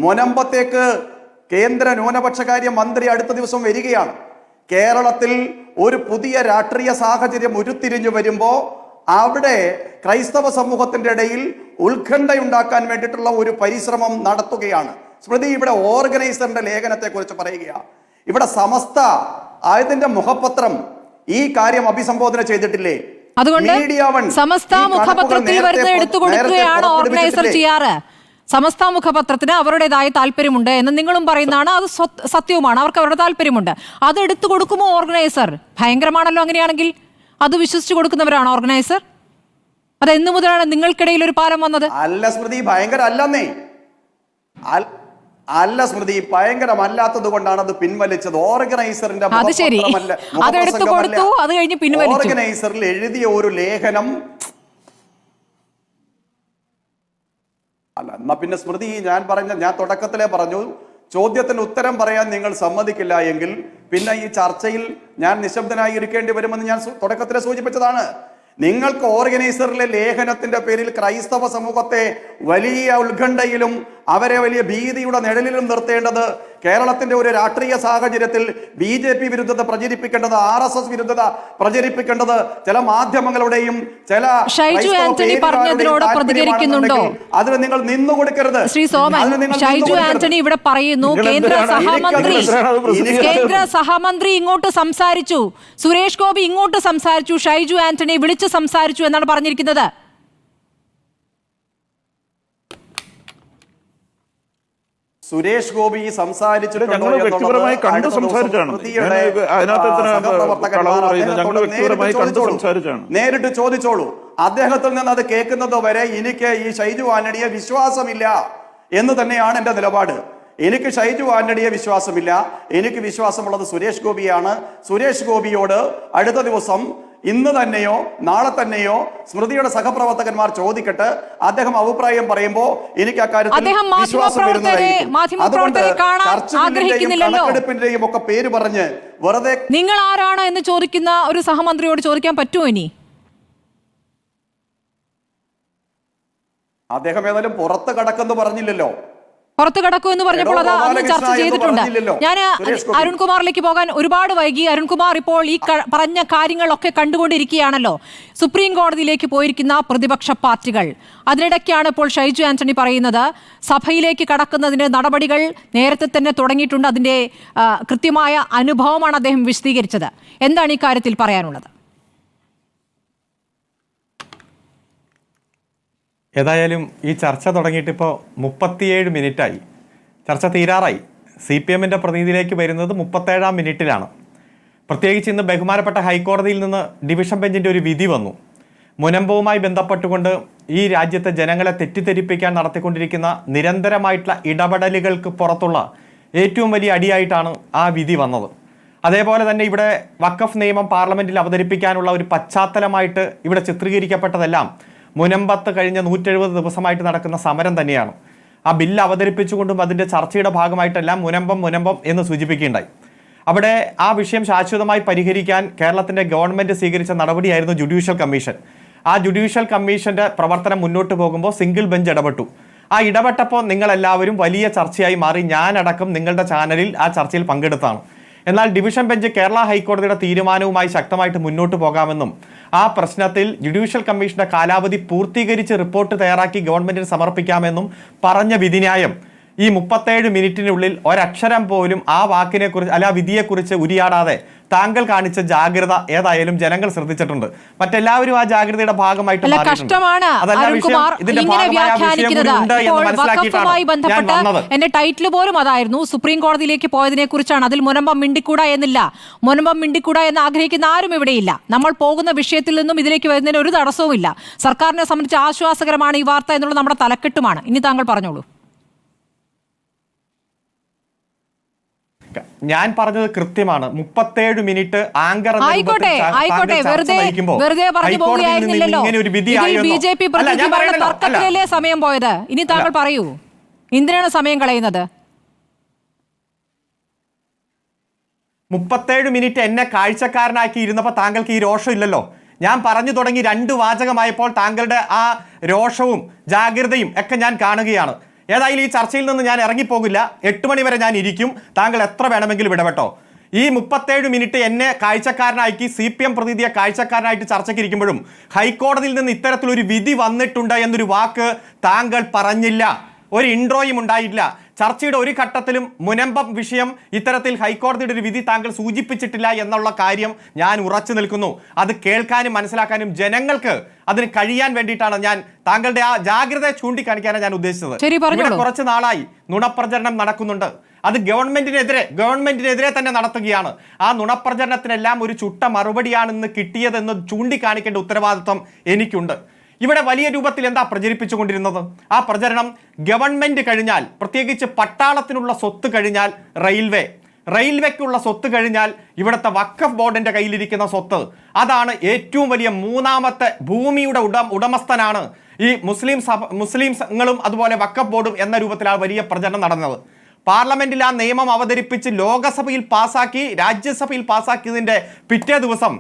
മുനമ്പത്തേക്ക് കേന്ദ്ര ന്യൂനപക്ഷകാര്യ മന്ത്രി അടുത്ത ദിവസം വരികയാണ്. കേരളത്തിൽ ഒരു പുതിയ രാഷ്ട്രീയ സാഹചര്യം ഉരുത്തിരിഞ്ഞു വരുമ്പോൾ അവിടെ ക്രൈസ്തവ സമൂഹത്തിന്റെ ഇടയിൽ ഉത്കണ്ഠയുണ്ടാക്കാൻ വേണ്ടിയിട്ടുള്ള ഒരു പരിശ്രമം നടത്തുകയാണ്. സ്മൃതി ഇവിടെ ഓർഗനൈസറിന്റെ ലേഖനത്തെ കുറിച്ച് പറയുകയാണ്. ഇവിടെ സമസ്ത ആയതിന്റെ മുഖപത്രം ഈ കാര്യം അഭിസംബോധന ചെയ്തിട്ടില്ലേ? അതുകൊണ്ട് സമസ്ത മുഖപത്രത്തിൽ വരുന്ന എടുത്തു കൊടുക്കുകയാണ് ഓർഗനൈസർ ചെയ്യാറ്. സമസ്ത മുഖപത്രത്തിന് അവരുടേതായ താല്പര്യമുണ്ട് എന്ന് നിങ്ങളും പറയുന്നതാണ്, അത് സത്യവുമാണ്. അവർക്ക് അവരുടെ താല്പര്യമുണ്ട്, അത് എടുത്തു കൊടുക്കുമോ ഓർഗനൈസർ? ഭയങ്കരമാണല്ലോ അങ്ങനെയാണെങ്കിൽ. അത് വിശ്വസിച്ചു കൊടുക്കുന്നവരാണ് ഓർഗനൈസർ? അത് എന്നു മുതലാണ് നിങ്ങൾക്കിടയിൽ ഒരു പാലം വന്നത്? അല്ല സ്മൃതി, ഭയങ്കര അല്ലെന്നേ. അല്ല സ്മൃതി, ഭയങ്കരമല്ലാത്തത് കൊണ്ടാണ് അത് പിൻവലിച്ചത്. ഓർഗനൈസറിന്റെ ഓർഗനൈസറിൽ എഴുതിയ ഒരു ലേഖനം അല്ല. എന്നാ പിന്നെ സ്മൃതി, ഞാൻ തുടക്കത്തിലേ പറഞ്ഞു, ചോദ്യത്തിന് ഉത്തരം പറയാൻ നിങ്ങൾ സമ്മതിക്കില്ല എങ്കിൽ പിന്നെ ഈ ചർച്ചയിൽ ഞാൻ നിശബ്ദനായി ഇരിക്കേണ്ടി വരുമെന്ന് ഞാൻ തുടക്കത്തിലെ സൂചിപ്പിച്ചതാണ്. നിങ്ങൾക്ക് ഓർഗനൈസറിലെ ലേഖനത്തിന്റെ പേരിൽ ക്രൈസ്തവ സമൂഹത്തെ വലിയ ഉത്കണ്ഠയിലും അവരെ വലിയ ഭീതിയുടെ നിഴലിലും നിർത്തേണ്ടത് കേരളത്തിന്റെ ഒരു രാഷ്ട്രീയ സാഹചര്യത്തിൽ BJP വിരുദ്ധത പ്രചരിപ്പിക്കേണ്ടത്, RSS വിരുദ്ധത പ്രചരിപ്പിക്കേണ്ടത് ചില മാധ്യമങ്ങളുടെയും ചില ഷൈജു ആന്റണി പറഞ്ഞതിനോട് പ്രതികരിക്കുന്നുണ്ടോ? അതിന് നിങ്ങൾ നിന്നുകൊടുക്കരുത്. ശ്രീ സോമൻ, ഷൈജു ആന്റണി ഇവിടെ പറയുന്നു കേന്ദ്ര സഹമന്ത്രി ഇങ്ങോട്ട് സംസാരിച്ചു, സുരേഷ് ഗോപി ഇങ്ങോട്ട് സംസാരിച്ചു, ഷൈജു ആന്റണി വിളിച്ചു സംസാരിച്ചു എന്നാണ് പറഞ്ഞിരിക്കുന്നത്. സുരേഷ് ഗോപി സംസാരിച്ചിട്ടുണ്ടോ? നേരിട്ട് ചോദിച്ചോളൂ. അദ്ദേഹത്തിൽ നിന്ന് അത് കേൾക്കുന്നത് വരെ എനിക്ക് ഈ ഷൈജു ആന്റണിയെ വിശ്വാസമില്ല എന്ന് തന്നെയാണ് എൻ്റെ നിലപാട്. എനിക്ക് ഷൈജു ആന്റണിയെ വിശ്വാസമില്ല, എനിക്ക് വിശ്വാസമുള്ളത് സുരേഷ് ഗോപിയാണ്. സുരേഷ് ഗോപിയോട് അടുത്ത ദിവസം, ഇന്ന് തന്നെയോ നാളെ തന്നെയോ സ്മൃതിയുടെ സഹപ്രവർത്തകന്മാർ ചോദിക്കട്ടെ. അദ്ദേഹം അഭിപ്രായം പറയുമ്പോൾ എനിക്ക് അക്കാര്യത്തിൽ വിശ്വാസം വരുന്നതായിരിക്കും. അതുകൊണ്ട് കണക്കെടുപ്പിന്റെയും ഒക്കെ പേര് പറഞ്ഞ് വെറുതെ നിങ്ങൾ ആരാണ് എന്ന് ചോദിക്കുന്ന ഒരു സഹമന്ത്രിയോട് ചോദിക്കാൻ പറ്റുമോ? ഇനി അദ്ദേഹം ഏതായാലും പുറത്ത് കടക്കെന്ന് പറഞ്ഞില്ലല്ലോ. പുറത്തു കടക്കൂ എന്ന് പറഞ്ഞപ്പോൾ അത് അന്ന് ചർച്ച ചെയ്തിട്ടുണ്ട്. ഞാൻ അരുൺകുമാറിലേക്ക് പോകാൻ ഒരുപാട് വൈകി. അരുൺകുമാർ ഇപ്പോൾ ഈ പറഞ്ഞ കാര്യങ്ങളൊക്കെ കണ്ടുകൊണ്ടിരിക്കുകയാണല്ലോ. സുപ്രീം കോടതിയിലേക്ക് പോയിരിക്കുന്ന പ്രതിപക്ഷ പാർട്ടികൾ, അതിനിടയ്ക്കാണ് ഇപ്പോൾ ഷൈജു ആന്റണി പറയുന്നത് സഭയിലേക്ക് കടക്കുന്നതിന് നടപടികൾ നേരത്തെ തന്നെ തുടങ്ങിയിട്ടുണ്ട്. അതിന്റെ കൃത്യമായ അനുഭവമാണ് അദ്ദേഹം വിശദീകരിച്ചത്. എന്താണ് ഈ കാര്യത്തിൽ പറയാനുള്ളത്? ഏതായാലും ഈ ചർച്ച തുടങ്ങിയിട്ട് ഇപ്പോൾ 37 മിനിറ്റായി. ചർച്ച തീരാറായി. CPM-ൻ്റെ പ്രതിനിധിയിലേക്ക് വരുന്നത് 37-ാം മിനിറ്റിലാണ്. പ്രത്യേകിച്ച് ഇന്ന് ബഹുമാനപ്പെട്ട ഹൈക്കോടതിയിൽ നിന്ന് ഡിവിഷൻ ബെഞ്ചിൻ്റെ ഒരു വിധി വന്നു. മുനമ്പവുമായി ബന്ധപ്പെട്ടുകൊണ്ട് ഈ രാജ്യത്തെ ജനങ്ങളെ തെറ്റിദ്ധരിപ്പിക്കാൻ നടത്തിക്കൊണ്ടിരിക്കുന്ന നിരന്തരമായിട്ടുള്ള ഇടപെടലുകൾക്ക് പുറത്തുള്ള ഏറ്റവും വലിയ അടിയായിട്ടാണ് ആ വിധി വന്നത്. അതേപോലെ തന്നെ ഇവിടെ വഖഫ് നിയമം പാർലമെൻറ്റിൽ അവതരിപ്പിക്കാനുള്ള ഒരു പശ്ചാത്തലമായിട്ട് ഇവിടെ ചിത്രീകരിക്കപ്പെട്ടതെല്ലാം മുനമ്പത്ത് കഴിഞ്ഞ 170 ദിവസമായിട്ട് നടക്കുന്ന സമരം തന്നെയാണ്. ആ ബില്ല് അവതരിപ്പിച്ചുകൊണ്ടും അതിൻ്റെ ചർച്ചയുടെ ഭാഗമായിട്ടെല്ലാം മുനമ്പം എന്ന് സൂചിപ്പിക്കുകയുണ്ടായി. അവിടെ ആ വിഷയം ശാശ്വതമായി പരിഹരിക്കാൻ കേരളത്തിൻ്റെ ഗവൺമെൻറ് സ്വീകരിച്ച നടപടിയായിരുന്നു ജുഡീഷ്യൽ കമ്മീഷൻ. ആ ജുഡീഷ്യൽ കമ്മീഷൻ്റെ പ്രവർത്തനം മുന്നോട്ട് പോകുമ്പോൾ സിംഗിൾ ബെഞ്ച് ഇടപെട്ടു. ആ ഇടപെട്ടപ്പോൾ നിങ്ങളെല്ലാവരും വലിയ ചർച്ചയായി മാറി. ഞാനടക്കം നിങ്ങളുടെ ചാനലിൽ ആ ചർച്ചയിൽ പങ്കെടുത്താണ്. എന്നാൽ ഡിവിഷൻ ബെഞ്ച് കേരള ഹൈക്കോടതിയുടെ തീരുമാനവുമായി ശക്തമായിട്ട് മുന്നോട്ട് പോകാമെന്നും ആ പ്രശ്നത്തിൽ ജുഡീഷ്യൽ കമ്മീഷന്റെ കാലാവധി പൂർത്തീകരിച്ച് റിപ്പോർട്ട് തയ്യാറാക്കി ഗവൺമെന്റിന് സമർപ്പിക്കാമെന്നും പറഞ്ഞ വിധിന്യായം ഈ 37 മിനിറ്റിനുള്ളിൽ ഒരക്ഷരം പോലും ആ വാക്കിനെക്കുറിച്ച് അല്ല ആ വിധിയെക്കുറിച്ച് ഉരിയാടാതെ താങ്കൾ കാണിച്ച ജാഗ്രത ഏതായാലും ജനങ്ങൾ ശ്രദ്ധിച്ചിട്ടുണ്ട്. മറ്റെല്ലാവരും ആ ജാഗ്രതയുടെ ഭാഗമായിട്ട് എന്റെ ടൈറ്റിൽ പോലും അതായിരുന്നു. സുപ്രീം കോടതിയിലേക്ക് പോയതിനെ കുറിച്ചാണ്. അതിൽ മുനമ്പം മിണ്ടിക്കൂടാ എന്നില്ല. മുനമ്പം മിണ്ടിക്കൂടാ എന്ന് ആഗ്രഹിക്കുന്ന ആരും ഇവിടെയില്ല. നമ്മൾ പോകുന്ന വിഷയത്തിൽ നിന്നും ഇതിലേക്ക് വരുന്നതിന് ഒരു തടസ്സവുമില്ല. സർക്കാരിനെ സംബന്ധിച്ച് ആശ്വാസകരമാണ് ഈ വാർത്ത എന്നുള്ളത് നമ്മുടെ തലക്കെട്ടുമാണ്. ഇനി താങ്കൾ പറഞ്ഞോളൂ. ഞാൻ പറഞ്ഞത് കൃത്യമാണ്. 37 മിനിറ്റ് ആങ്കർ ആയിക്കോട്ടെ വെറുതെ പറഞ്ഞു പോവുകയായിരുന്നില്ലല്ലോ. BJP പ്രതിനിധി പറഞ്ഞ തർക്കത്തിലല്ലേ സമയം പോയത്. ഇനി താങ്കൾ പറയൂ, എന്തിനാണ് സമയം കളയുന്നത്? 37 മിനിറ്റ് എന്നെ കാഴ്ചക്കാരനാക്കി ഇരുന്നപ്പോൾ താങ്കൾക്ക് ഈ രോഷം ഇല്ലല്ലോ. ഞാൻ പറഞ്ഞു തുടങ്ങി 2 വാചകമായപ്പോൾ താങ്കളുടെ ആ രോഷവും ജാഗ്രതയും ഒക്കെ ഞാൻ കാണുകയാണ്. ഏതായാലും ഈ ചർച്ചയിൽ നിന്ന് ഞാൻ ഇറങ്ങിപ്പോകില്ല. 8 മണി വരെ ഞാൻ ഇരിക്കും. താങ്കൾ എത്ര വേണമെങ്കിലും ഇടപെട്ടോ. ഈ 37 മിനിറ്റ് എന്നെ കാഴ്ചക്കാരനാക്കി CPM പ്രതിനിധിയെ കാഴ്ചക്കാരനായിട്ട് ചർച്ചയ്ക്ക് ഇരിക്കുമ്പോഴും ഹൈക്കോടതിയിൽ നിന്ന് ഇത്തരത്തിലൊരു വിധി വന്നിട്ടുണ്ട് എന്നൊരു വാക്ക് താങ്കൾ പറഞ്ഞില്ല. ഒരു ഇൻട്രോയും ഉണ്ടായില്ല. ചർച്ചയുടെ ഒരു ഘട്ടത്തിലും മുനമ്പം വിഷയം ഇത്തരത്തിൽ ഹൈക്കോടതിയുടെ ഒരു വിധി താങ്കൾ സൂചിപ്പിച്ചിട്ടില്ല എന്നുള്ള കാര്യം ഞാൻ ഉറച്ചു നിൽക്കുന്നു. അത് കേൾക്കാനും മനസ്സിലാക്കാനും ജനങ്ങൾക്ക് അതിന് കഴിയാൻ വേണ്ടിയിട്ടാണ് ഞാൻ താങ്കളുടെ ആ ജാഗ്രതയെ ചൂണ്ടിക്കാണിക്കാനാണ് ഞാൻ ഉദ്ദേശിച്ചത്. ഇവിടെ കുറച്ച് നാളായി നുണപ്രചരണം നടക്കുന്നുണ്ട്. അത് ഗവൺമെന്റിനെതിരെ തന്നെ നടത്തുകയാണ്. ആ നുണപ്രചരണത്തിനെല്ലാം ഒരു ചുട്ട മറുപടിയാണെന്ന് കിട്ടിയതെന്ന് ചൂണ്ടിക്കാണിക്കേണ്ട ഉത്തരവാദിത്വം എനിക്കുണ്ട്. ഇവിടെ വലിയ രൂപത്തിൽ എന്താ പ്രചരിപ്പിച്ചുകൊണ്ടിരുന്നത്? ആ പ്രചരണം ഗവൺമെന്റ് കഴിഞ്ഞാൽ, പ്രത്യേകിച്ച് പട്ടാളത്തിനുള്ള സ്വത്ത് കഴിഞ്ഞാൽ റെയിൽവേക്കുള്ള സ്വത്ത് കഴിഞ്ഞാൽ ഇവിടുത്തെ വഖഫ് ബോർഡിന്റെ കയ്യിലിരിക്കുന്ന സ്വത്ത്, അതാണ് ഏറ്റവും വലിയ മൂന്നാമത്തെ ഭൂമിയുടെ ഉടമസ്ഥനാണ് ഈ മുസ്ലിംങ്ങളും അതുപോലെ വഖഫ് ബോർഡും എന്ന രൂപത്തിലാണ് വലിയ പ്രചരണം നടന്നത്. പാർലമെന്റിൽ ആ നിയമം അവതരിപ്പിച്ച് ലോകസഭയിൽ പാസാക്കി, രാജ്യസഭയിൽ പാസാക്കിയതിന്റെ പിറ്റേ ദിവസം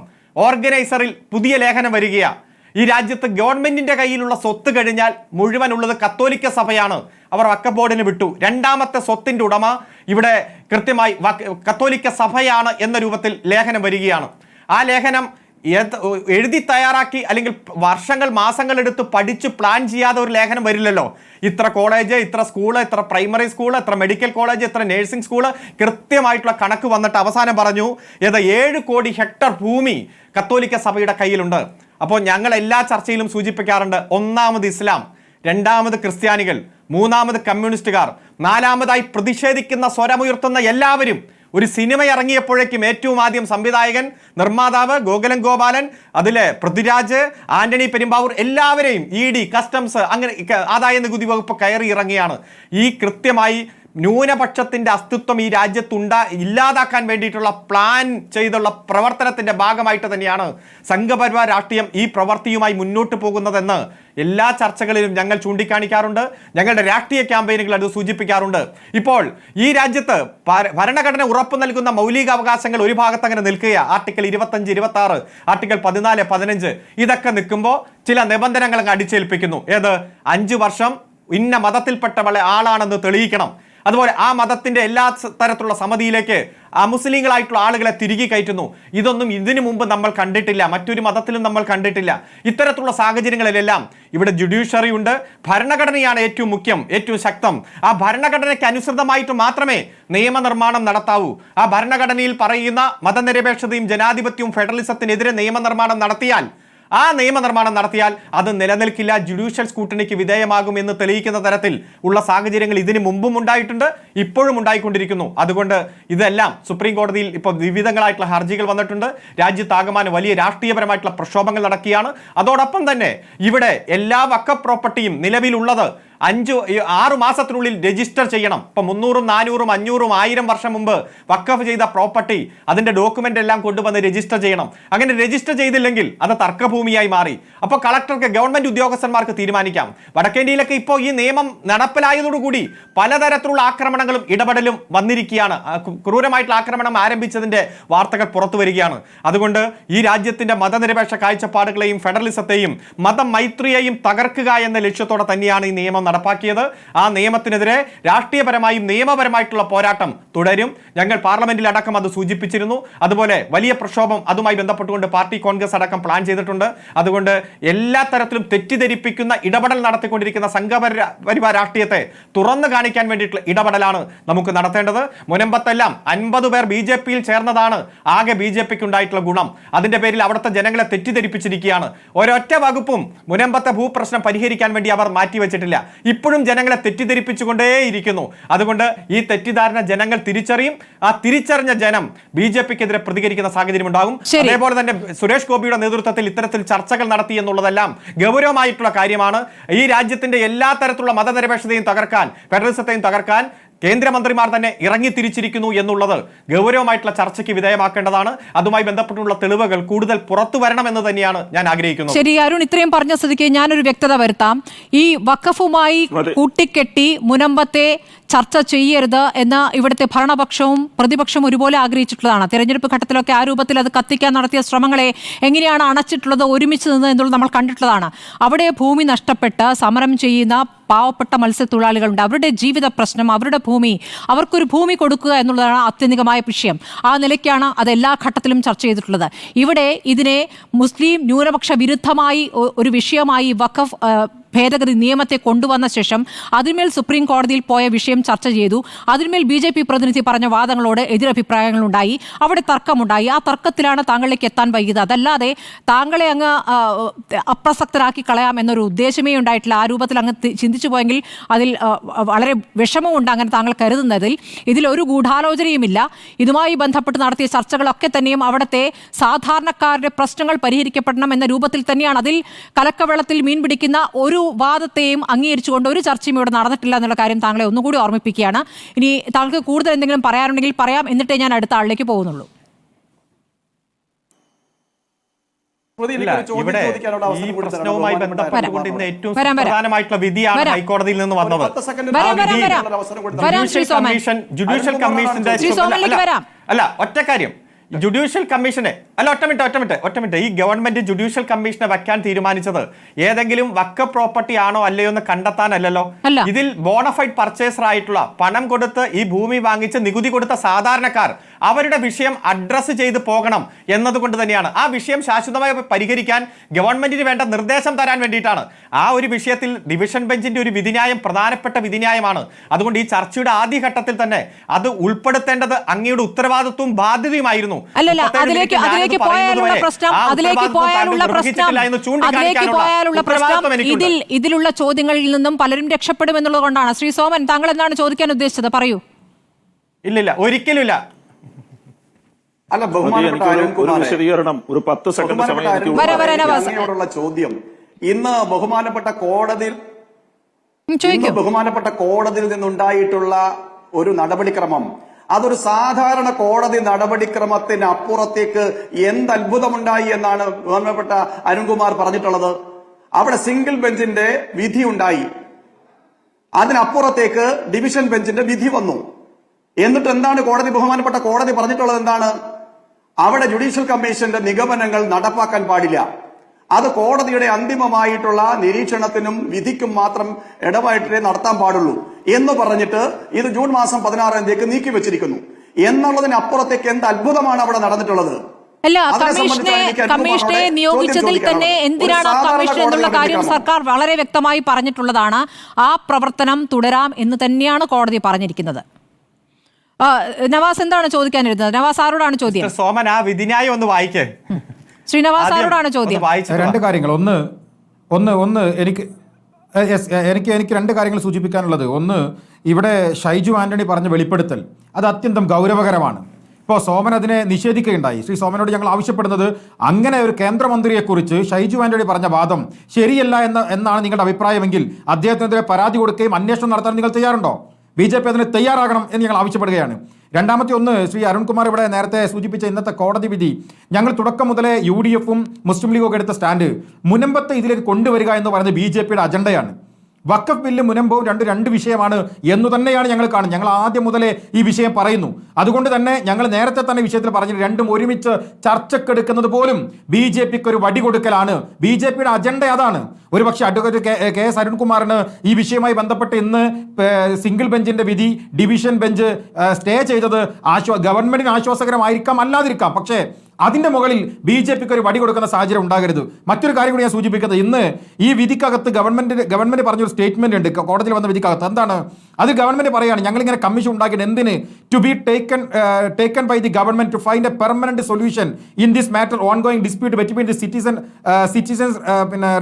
ഓർഗനൈസറിൽ പുതിയ ലേഖനം വരികയാണ്. ഈ രാജ്യത്ത് ഗവൺമെന്റിന്റെ കയ്യിലുള്ള സ്വത്ത് കഴിഞ്ഞാൽ മുഴുവനുള്ളത് കത്തോലിക്ക സഭയാണ്. അവർ വഖഫ് ബോർഡിന് വിട്ടു. രണ്ടാമത്തെ സ്വത്തിന്റെ ഉടമ ഇവിടെ കൃത്യമായി കത്തോലിക്ക സഭയാണ് എന്ന രൂപത്തിൽ ലേഖനം വരികയാണ്. ആ ലേഖനം എഴുതി തയ്യാറാക്കി അല്ലെങ്കിൽ വർഷങ്ങൾ മാസങ്ങൾ എടുത്ത് പഠിച്ച് പ്ലാൻ ചെയ്യാതെ ഒരു ലേഖനം വരില്ലല്ലോ. ഇത്ര കോളേജ്, ഇത്ര സ്കൂള്, ഇത്ര പ്രൈമറി സ്കൂള്, ഇത്ര മെഡിക്കൽ കോളേജ്, ഇത്ര നഴ്സിംഗ് സ്കൂള്, കൃത്യമായിട്ടുള്ള കണക്ക് വന്നിട്ട് അവസാനം പറഞ്ഞു 7 കോടി ഹെക്ടർ ഭൂമി കത്തോലിക്ക സഭയുടെ കയ്യിലുണ്ട്. അപ്പോൾ ഞങ്ങൾ എല്ലാ ചർച്ചയിലും സൂചിപ്പിക്കാറുണ്ട്, ഒന്നാമത് ഇസ്ലാം, രണ്ടാമത് ക്രിസ്ത്യാനികൾ, മൂന്നാമത് കമ്മ്യൂണിസ്റ്റുകാർ, നാലാമതായി പ്രതിഷേധിക്കുന്ന സ്വരമുയർത്തുന്ന എല്ലാവരും. ഒരു സിനിമ ഇറങ്ങിയപ്പോഴേക്കും ഏറ്റവും ആദ്യം സംവിധായകൻ, നിർമ്മാതാവ്, ഗോകുലം ഗോപാലൻ, അതിലെ പൃഥ്വിരാജ്, ആന്റണി പെരുമ്പാവൂർ, എല്ലാവരെയും ED, കസ്റ്റംസ്, അങ്ങനെ ആദായ നികുതി വകുപ്പ് കയറി ഇറങ്ങിയാണ്. ഈ കൃത്യമായി ന്യൂനപക്ഷത്തിന്റെ അസ്തിത്വം ഈ രാജ്യത്ത് ഇല്ലാതാക്കാൻ വേണ്ടിയിട്ടുള്ള പ്ലാൻ ചെയ്തുള്ള പ്രവർത്തനത്തിന്റെ ഭാഗമായിട്ട് തന്നെയാണ് സംഘപരിവാർ രാഷ്ട്രീയം ഈ പ്രവൃത്തിയുമായി മുന്നോട്ട് പോകുന്നതെന്ന് എല്ലാ ചർച്ചകളിലും ഞങ്ങൾ ചൂണ്ടിക്കാണിക്കാറുണ്ട്. ഞങ്ങളുടെ രാഷ്ട്രീയ ക്യാമ്പയിനുകൾ അത് സൂചിപ്പിക്കാറുണ്ട്. ഇപ്പോൾ ഈ രാജ്യത്ത് ഭരണഘടന ഉറപ്പു നൽകുന്ന മൗലിക അവകാശങ്ങൾ ഒരു ഭാഗത്ത് അങ്ങനെ നിൽക്കുക, ആർട്ടിക്കിൾ 25, 26, ആർട്ടിക്കിൾ 14, 15 ഇതൊക്കെ നിൽക്കുമ്പോൾ ചില നിബന്ധനകൾ അടിച്ചേൽപ്പിക്കുന്നു. ഏത്? 5 വർഷം ഇന്ന മതത്തിൽപ്പെട്ട ആളാണെന്ന് തെളിയിക്കണം. അതുപോലെ ആ മതത്തിന്റെ എല്ലാ തരത്തിലുള്ള സമിതിയിലേക്ക് മുസ്ലിങ്ങളായിട്ടുള്ള ആളുകളെ തിരികെ കയറ്റുന്നു. ഇതൊന്നും ഇതിനു മുമ്പ് നമ്മൾ കണ്ടിട്ടില്ല, മറ്റൊരു മതത്തിലും നമ്മൾ കണ്ടിട്ടില്ല. ഇത്തരത്തിലുള്ള സാഹചര്യങ്ങളിലെല്ലാം ഇവിടെ ജുഡീഷ്യറി ഉണ്ട്. ഭരണഘടനയാണ് ഏറ്റവും മുഖ്യം, ഏറ്റവും ശക്തം. ആ ഭരണഘടനയ്ക്ക് അനുസൃതമായിട്ട് മാത്രമേ നിയമനിർമ്മാണം നടത്താവൂ. ആ ഭരണഘടനയിൽ പറയുന്ന മതനിരപേക്ഷതയും ജനാധിപത്യവും ഫെഡറലിസത്തിനെതിരെ നിയമനിർമ്മാണം നടത്തിയാൽ അത് നിലനിൽക്കില്ല, ജുഡീഷ്യൽ സ്കൂട്ടണിക്ക് വിധേയമാകും എന്ന് തെളിയിക്കുന്ന തരത്തിൽ ഉള്ള സാഹചര്യങ്ങൾ ഇതിനു മുമ്പും ഉണ്ടായിട്ടുണ്ട്, ഇപ്പോഴും ഉണ്ടായിക്കൊണ്ടിരിക്കുന്നു. അതുകൊണ്ട് ഇതെല്ലാം സുപ്രീം കോടതിയിൽ ഇപ്പോൾ വിവിധങ്ങളായിട്ടുള്ള ഹർജികൾ വന്നിട്ടുണ്ട്. രാജ്യത്താകമാനം വലിയ രാഷ്ട്രീയപരമായിട്ടുള്ള പ്രക്ഷോഭങ്ങൾ നടക്കുകയാണ്. അതോടൊപ്പം തന്നെ ഇവിടെ എല്ലാ വഖഫ് പ്രോപ്പർട്ടിയും നിലവിലുള്ളത് 5-6 മാസത്തിനുള്ളിൽ രജിസ്റ്റർ ചെയ്യണം. ഇപ്പം 300, 400, 500, 1000 വർഷം മുമ്പ് വഖഫ് ചെയ്ത പ്രോപ്പർട്ടി അതിന്റെ ഡോക്യുമെന്റ് എല്ലാം കൊണ്ടുവന്ന് രജിസ്റ്റർ ചെയ്യണം. അങ്ങനെ രജിസ്റ്റർ ചെയ്തില്ലെങ്കിൽ അത് തർക്കഭൂമിയായി മാറി. അപ്പോൾ കളക്ടർക്ക്, ഗവൺമെന്റ് ഉദ്യോഗസ്ഥന്മാർക്ക് തീരുമാനിക്കാം. വടക്കേന്ത്യയിലൊക്കെ ഇപ്പോൾ ഈ നിയമം നടപ്പിലായതോടുകൂടി പലതരത്തിലുള്ള ആക്രമണങ്ങളും ഇടപെടലും വന്നിരിക്കുകയാണ്. ക്രൂരമായിട്ടുള്ള ആക്രമണം ആരംഭിച്ചതിന്റെ വാർത്തകൾ പുറത്തു വരികയാണ്. അതുകൊണ്ട് ഈ രാജ്യത്തിന്റെ മതനിരപേക്ഷ കാഴ്ചപ്പാടുകളെയും ഫെഡറലിസത്തെയും മതമൈത്രിയെയും തകർക്കുക എന്ന ലക്ഷ്യത്തോടെ തന്നെയാണ് ഈ നിയമം നടപ്പാക്കിയത്. ആ നിയമത്തിനെതിരെ രാഷ്ട്രീയപരമായും നിയമപരമായിട്ടുള്ള പോരാട്ടം തുടരും. ഞങ്ങൾ പാർലമെന്റിൽ അടക്കം അത് സൂചിപ്പിച്ചിരുന്നു. അതുപോലെ വലിയ പ്രക്ഷോഭം അതുമായി ബന്ധപ്പെട്ടുകൊണ്ട് പാർട്ടി കോൺഗ്രസ് അടക്കം പ്ലാൻ ചെയ്തിട്ടുണ്ട്. അതുകൊണ്ട് എല്ലാ തരത്തിലും തെറ്റിദ്ധരിപ്പിക്കുന്ന ഇടപെടൽ നടത്തിക്കൊണ്ടിരിക്കുന്ന സംഘപരിവാർ രാഷ്ട്രീയത്തെ തുറന്നു കാണിക്കാൻ വേണ്ടിയിട്ടുള്ള ഇടപെടലാണ് നമുക്ക് നടത്തേണ്ടത്. മുനമ്പത്തെല്ലാം 50 പേർ BJP-യിൽ ചേർന്നതാണ് ആകെ BJP-ക്ക് ഉണ്ടായിട്ടുള്ള ഗുണം. അതിന്റെ പേരിൽ അവിടുത്തെ ജനങ്ങളെ തെറ്റിദ്ധരിപ്പിച്ചിരിക്കുകയാണ്. ഒരൊറ്റ വകുപ്പും മുനമ്പത്തെ ഭൂപ്രശ്നം പരിഹരിക്കാൻ വേണ്ടി അവർ മാറ്റിവെച്ചിട്ടില്ല. ഇപ്പോഴും ജനങ്ങളെ തെറ്റിദ്ധരിപ്പിച്ചുകൊണ്ടേയിരിക്കുന്നു. അതുകൊണ്ട് ഈ തെറ്റിദ്ധാരണ ജനങ്ങൾ തിരിച്ചറിയും. ആ തിരിച്ചറിഞ്ഞ ജനം BJP-ക്കെതിരെ പ്രതികരിക്കുന്ന സാഹചര്യം ഉണ്ടാകും. അതേപോലെ തന്നെ സുരേഷ് ഗോപിയുടെ നേതൃത്വത്തിൽ ഇത്തരത്തിൽ ചർച്ചകൾ നടത്തി എന്നുള്ളതെല്ലാം ഗൗരവമായിട്ടുള്ള കാര്യമാണ്. ഈ രാജ്യത്തിന്റെ എല്ലാ തരത്തിലുള്ള മതനിരപേക്ഷതയും തകർക്കാൻ, ഫെഡറലിസത്തെയും തകർക്കാൻ കേന്ദ്രമന്ത്രിമാർ തന്നെ ഇറങ്ങിത്തിരിച്ചിരിക്കുന്നു എന്നുള്ളത് ഗൗരവമായിട്ടുള്ള ചർച്ചയ്ക്ക് വിധേയമാക്കേണ്ടതാണ്. അതുമായി ബന്ധപ്പെട്ടുള്ള തെളിവുകൾ കൂടുതൽ പുറത്തു വരണമെന്ന് തന്നെയാണ് ഞാൻ ആഗ്രഹിക്കുന്നത്. ശരി അരുൺ, ഇത്രയും പറഞ്ഞ സ്ഥിതിക്ക് ഞാനൊരു വ്യക്തത വരുത്താം. ഈ വഖഫുമായി കൂട്ടിക്കെട്ടി മുനമ്പത്തെ ചർച്ച ചെയ്യരുത് എന്ന് ഇവിടുത്തെ ഭരണപക്ഷവും പ്രതിപക്ഷവും ഒരുപോലെ ആഗ്രഹിച്ചിട്ടുള്ളതാണ്. തെരഞ്ഞെടുപ്പ് ഘട്ടത്തിലൊക്കെ ആ രൂപത്തിൽ അത് കത്തിക്കാൻ നടത്തിയ ശ്രമങ്ങളെ എങ്ങനെയാണ് അണച്ചിട്ടുള്ളത്, ഒരുമിച്ച് നിന്ന് എന്നുള്ളത് നമ്മൾ കണ്ടിട്ടുള്ളതാണ്. അവിടെ ഭൂമി നഷ്ടപ്പെട്ട് സമരം ചെയ്യുന്ന പാവപ്പെട്ട മത്സ്യത്തൊഴിലാളികളുണ്ട്. അവരുടെ ജീവിത പ്രശ്നം, അവരുടെ ഭൂമി, അവർക്കൊരു ഭൂമി കൊടുക്കുക എന്നുള്ളതാണ് ആത്യന്തികമായ വിഷയം. ആ നിലയ്ക്കാണ് അത് എല്ലാ ഘട്ടത്തിലും ചർച്ച ചെയ്തിട്ടുള്ളത്. ഇവിടെ ഇതിനെ മുസ്ലിം ന്യൂനപക്ഷ വിരുദ്ധമായി ഒരു വിഷയമായി വഖഫ് ഭേദഗതി നിയമത്തെ കൊണ്ടുവന്ന ശേഷം അതിന്മേൽ സുപ്രീം കോടതിയിൽ പോയ വിഷയം ചർച്ച ചെയ്തു. അതിന്മേൽ BJP പ്രതിനിധി പറഞ്ഞ വാദങ്ങളോട് എതിരഭിപ്രായങ്ങളുണ്ടായി, അവിടെ തർക്കമുണ്ടായി. ആ തർക്കത്തിലാണ് താങ്കളിലേക്ക് എത്താൻ വൈകിയത്. അതല്ലാതെ താങ്കളെ അങ്ങ് അപ്രസക്തരാക്കി കളയാം എന്നൊരു ഉദ്ദേശമേ ഉണ്ടായിട്ടില്ല. ആ രൂപത്തിൽ അങ്ങ് ചിന്തിച്ചു പോയെങ്കിൽ അതിൽ വളരെ വിഷമമുണ്ട് അങ്ങനെ താങ്കൾ കരുതുന്നതിൽ. ഇതിലൊരു ഗൂഢാലോചനയുമില്ല. ഇതുമായി ബന്ധപ്പെട്ട് നടത്തിയ ചർച്ചകളൊക്കെ തന്നെയും അവിടുത്തെ സാധാരണക്കാരുടെ പ്രശ്നങ്ങൾ പരിഹരിക്കപ്പെടണം എന്ന രൂപത്തിൽ തന്നെയാണ്. അതിൽ കലക്കവെള്ളത്തിൽ മീൻ പിടിക്കുന്ന ഒരു വാദത്തെയും അംഗീകരിച്ചുകൊണ്ട് ഒരു ചർച്ചയും ഇവിടെ നടന്നിട്ടില്ല എന്നുള്ള കാര്യം താങ്കളെ ഒന്നുകൂടി ഓർമ്മിപ്പിക്കുകയാണ്. ഇനി താങ്കൾക്ക് കൂടുതൽ എന്തെങ്കിലും പറയാനുണ്ടെങ്കിൽ പറയാം, എന്നിട്ടേ ഞാൻ അടുത്ത ആളിലേക്ക് പോകുന്നുള്ളൂ. ഇവിടെ ഈ പ്രശ്നവുമായി ബന്ധപ്പെട്ടുകൊണ്ട് ഇന്ന് ഏറ്റവും പ്രധാനമായിട്ടുള്ള വിധിയാണ് ഹൈക്കോടതിയിൽ നിന്ന് വന്നത്. ജുഡീഷ്യൽ കമ്മീഷന്റെ അല്ല ഒറ്റ കാര്യം, ജുഡീഷ്യൽ കമ്മീഷനെ അല്ല ഒറ്റ മിനിറ്റ് ഈ ഗവൺമെന്റ് ജുഡീഷ്യൽ കമ്മീഷനെ വെക്കാൻ തീരുമാനിച്ചത് ഏതെങ്കിലും വഖഫ് പ്രോപ്പർട്ടി ആണോ അല്ലയോ എന്ന് കണ്ടെത്താനല്ലല്ലോ. ഇതിൽ ബോണഫൈഡ് പർച്ചേസർ ആയിട്ടുള്ള പണം കൊടുത്ത് ഈ ഭൂമി വാങ്ങിച്ച് നികുതി കൊടുത്ത സാധാരണക്കാർ അവരുടെ വിഷയം അഡ്രസ്സ് ചെയ്ത് പോകണം എന്നതുകൊണ്ട് തന്നെയാണ്. ആ വിഷയം ശാശ്വതമായി പരിഹരിക്കാൻ ഗവൺമെന്റിന് വേണ്ട നിർദ്ദേശം തരാൻ വേണ്ടിയിട്ടാണ്. ആ ഒരു വിഷയത്തിൽ ഡിവിഷൻ ബെഞ്ചിന്റെ ഒരു വിധിന്യായം പ്രധാനപ്പെട്ട വിധിന്യായമാണ്. അതുകൊണ്ട് ഈ ചർച്ചയുടെ ആദ്യഘട്ടത്തിൽ തന്നെ അത് ഉൾപ്പെടുത്തേണ്ടത് അങ്ങയുടെ ഉത്തരവാദിത്വവും ബാധ്യതയുമായിരുന്നു. അതിലേക്ക് പോയാലുള്ള പ്രശ്നം ഇതിലുള്ള ചോദ്യങ്ങളിൽ നിന്നും പലരും രക്ഷപ്പെടുമെന്നുള്ളത് കൊണ്ടാണ്. ശ്രീ സോമൻ, താങ്കൾ എന്താണ് ചോദിക്കാൻ ഉദ്ദേശിച്ചത്? പറയൂ. ഇല്ല ഒരിക്കലുമില്ല. അല്ല, ബഹുമാനപ്പെട്ട വിശദീകരണം ഒരു 10 സെക്കൻഡ് സമയത്തോടുള്ള ചോദ്യം ഇന്ന് ബഹുമാനപ്പെട്ട കോടതിയിൽ നിന്നുണ്ടായിട്ടുള്ള ഒരു നടപടിക്രമം, അതൊരു സാധാരണ കോടതി നടപടിക്രമത്തിന് അപ്പുറത്തേക്ക് എന്ത് അത്ഭുതമുണ്ടായി എന്നാണ് ബഹുമാനപ്പെട്ട അരുൺകുമാർ പറഞ്ഞിട്ടുള്ളത്. അവിടെ സിംഗിൾ ബെഞ്ചിന്റെ വിധി ഉണ്ടായി, അതിനപ്പുറത്തേക്ക് ഡിവിഷൻ ബെഞ്ചിന്റെ വിധി വന്നു. എന്നിട്ട് എന്താണ് ബഹുമാനപ്പെട്ട കോടതി പറഞ്ഞിട്ടുള്ളത്? എന്താണ്? അവിടെ ജുഡീഷ്യൽ കമ്മീഷന്റെ നിഗമനങ്ങൾ നടപ്പാക്കാൻ പാടില്ല. അത് കോടതിയുടെ അന്തിമമായിട്ടുള്ള നിരീക്ഷണത്തിനും വിധിക്കും മാത്രം ഇടപെട്ടേ നടത്താൻ പാടുള്ളൂ എന്ന് പറഞ്ഞിട്ട് ഇത് ജൂൺ മാസം 16-ാം തീയതിക്ക് നീക്കി വെച്ചിരിക്കുന്നു. എന്നുള്ളതിനപ്പുറത്തേക്ക് എന്ത് അത്ഭുതമാണ് അവിടെ നടന്നിട്ടുള്ളത്? അല്ല, കമ്മീഷനെ നിയോഗിച്ചതിൽ തന്നെ എന്തിനാണ് കമ്മീഷൻ എന്നുള്ള കാര്യം സർക്കാർ വളരെ വ്യക്തമായി പറഞ്ഞിട്ടുള്ളതാണ്. ആ പ്രവർത്തനം തുടരാം എന്ന് തന്നെയാണ് കോടതി പറഞ്ഞിരിക്കുന്നത്. നവാസ് എന്താണ് ചോദിക്കാനിരുന്നത്? നവാസ് ആരോടാണ് ചോദ്യം? സോമൻ, ആ വിധിന്യായം ഒന്ന് വായിക്കേ. ശ്രീനിവാസ് ആരോടാണ് ചോദ്യം? രണ്ട് കാര്യങ്ങൾ. ഒന്ന് എനിക്ക് രണ്ട് കാര്യങ്ങൾ സൂചിപ്പിക്കാനുള്ളത്. ഒന്ന്, ഇവിടെ ഷൈജു ആന്റണി പറഞ്ഞ വെളിപ്പെടുത്തൽ അത് അത്യന്തം ഗൗരവകരമാണ്. ഇപ്പോൾ സോമൻ അതിനെ നിഷേധിക്കുകയുണ്ടായി. ശ്രീ സോമനോട് ഞങ്ങൾ ആവശ്യപ്പെടുന്നത്, അങ്ങനെ ഒരു കേന്ദ്രമന്ത്രിയെക്കുറിച്ച് ഷൈജു ആന്റണി പറഞ്ഞ വാദം ശരിയല്ല എന്നാണ് നിങ്ങളുടെ അഭിപ്രായമെങ്കിൽ അദ്ദേഹത്തിനെതിരെ പരാതി കൊടുക്കുകയും അന്വേഷണം നടത്താൻ നിങ്ങൾ തയ്യാറുണ്ടോ? BJP അതിന് തയ്യാറാകണം എന്ന് ഞങ്ങൾ ആവശ്യപ്പെടുകയാണ്. രണ്ടാമത്തെ ഒന്ന്, ശ്രീ അരുൺകുമാർ ഇവിടെ നേരത്തെ സൂചിപ്പിച്ച ഇന്നത്തെ കോടതി വിധി, ഞങ്ങൾ തുടക്കം മുതലേ UDF-ഉം മുസ്ലിം ലീഗും ഒക്കെ എടുത്ത സ്റ്റാൻഡ് മുനമ്പത്തെ ഇതിലേക്ക് കൊണ്ടുവരിക എന്ന് പറയുന്നത് BJP-യുടെ അജണ്ടയാണ്. വഖഫ് ബില്ല് മുനമ്പവും രണ്ട് വിഷയമാണ് എന്ന് തന്നെയാണ് ഞങ്ങൾ കാണുന്നത്. ഞങ്ങൾ ആദ്യം മുതലേ ഈ വിഷയം പറയുന്നു. അതുകൊണ്ട് തന്നെ ഞങ്ങൾ നേരത്തെ തന്നെ വിഷയത്തിൽ പറഞ്ഞു, രണ്ടും ഒരുമിച്ച് ചർച്ചക്കെടുക്കുന്നത് പോലും BJP-ക്ക് ഒരു വടി കൊടുക്കലാണ്. BJP-യുടെ അജണ്ട അതാണ്. ഒരുപക്ഷെ അഡ്വക്കേറ്റ് KS അരുൺകുമാറിന് ഈ വിഷയവുമായി ബന്ധപ്പെട്ട് ഇന്ന് സിംഗിൾ ബെഞ്ചിന്റെ വിധി ഡിവിഷൻ ബെഞ്ച് സ്റ്റേ ചെയ്തത് ഗവൺമെന്റിന് ആശ്വാസകരമായിരിക്കാം, അല്ലാതിരിക്കാം. പക്ഷേ അതിന്റെ മുകളിൽ BJP-ക്ക് ഒരു വടി കൊടുക്കുന്ന സാഹചര്യം ഉണ്ടാകരുത്. മറ്റൊരു കാര്യം കൂടി ഞാൻ സൂചിപ്പിക്കുന്നത്, ഇന്ന് ഈ വിധിക്കകത്ത് ഗവൺമെന്റ് പറഞ്ഞൊരു സ്റ്റേറ്റ്മെന്റ് ഉണ്ട് കോടതിയിൽ വന്ന വിധിക്കകത്ത്. എന്താണ് അത്? ഗവൺമെന്റ് പറയാണ്, ഞങ്ങളിങ്ങനെ കമ്മീഷൻ ഉണ്ടാക്കിയിട്ട് എന്തിന്? To be taken by the government to find a permanent solution in this matter ongoing dispute between the citizens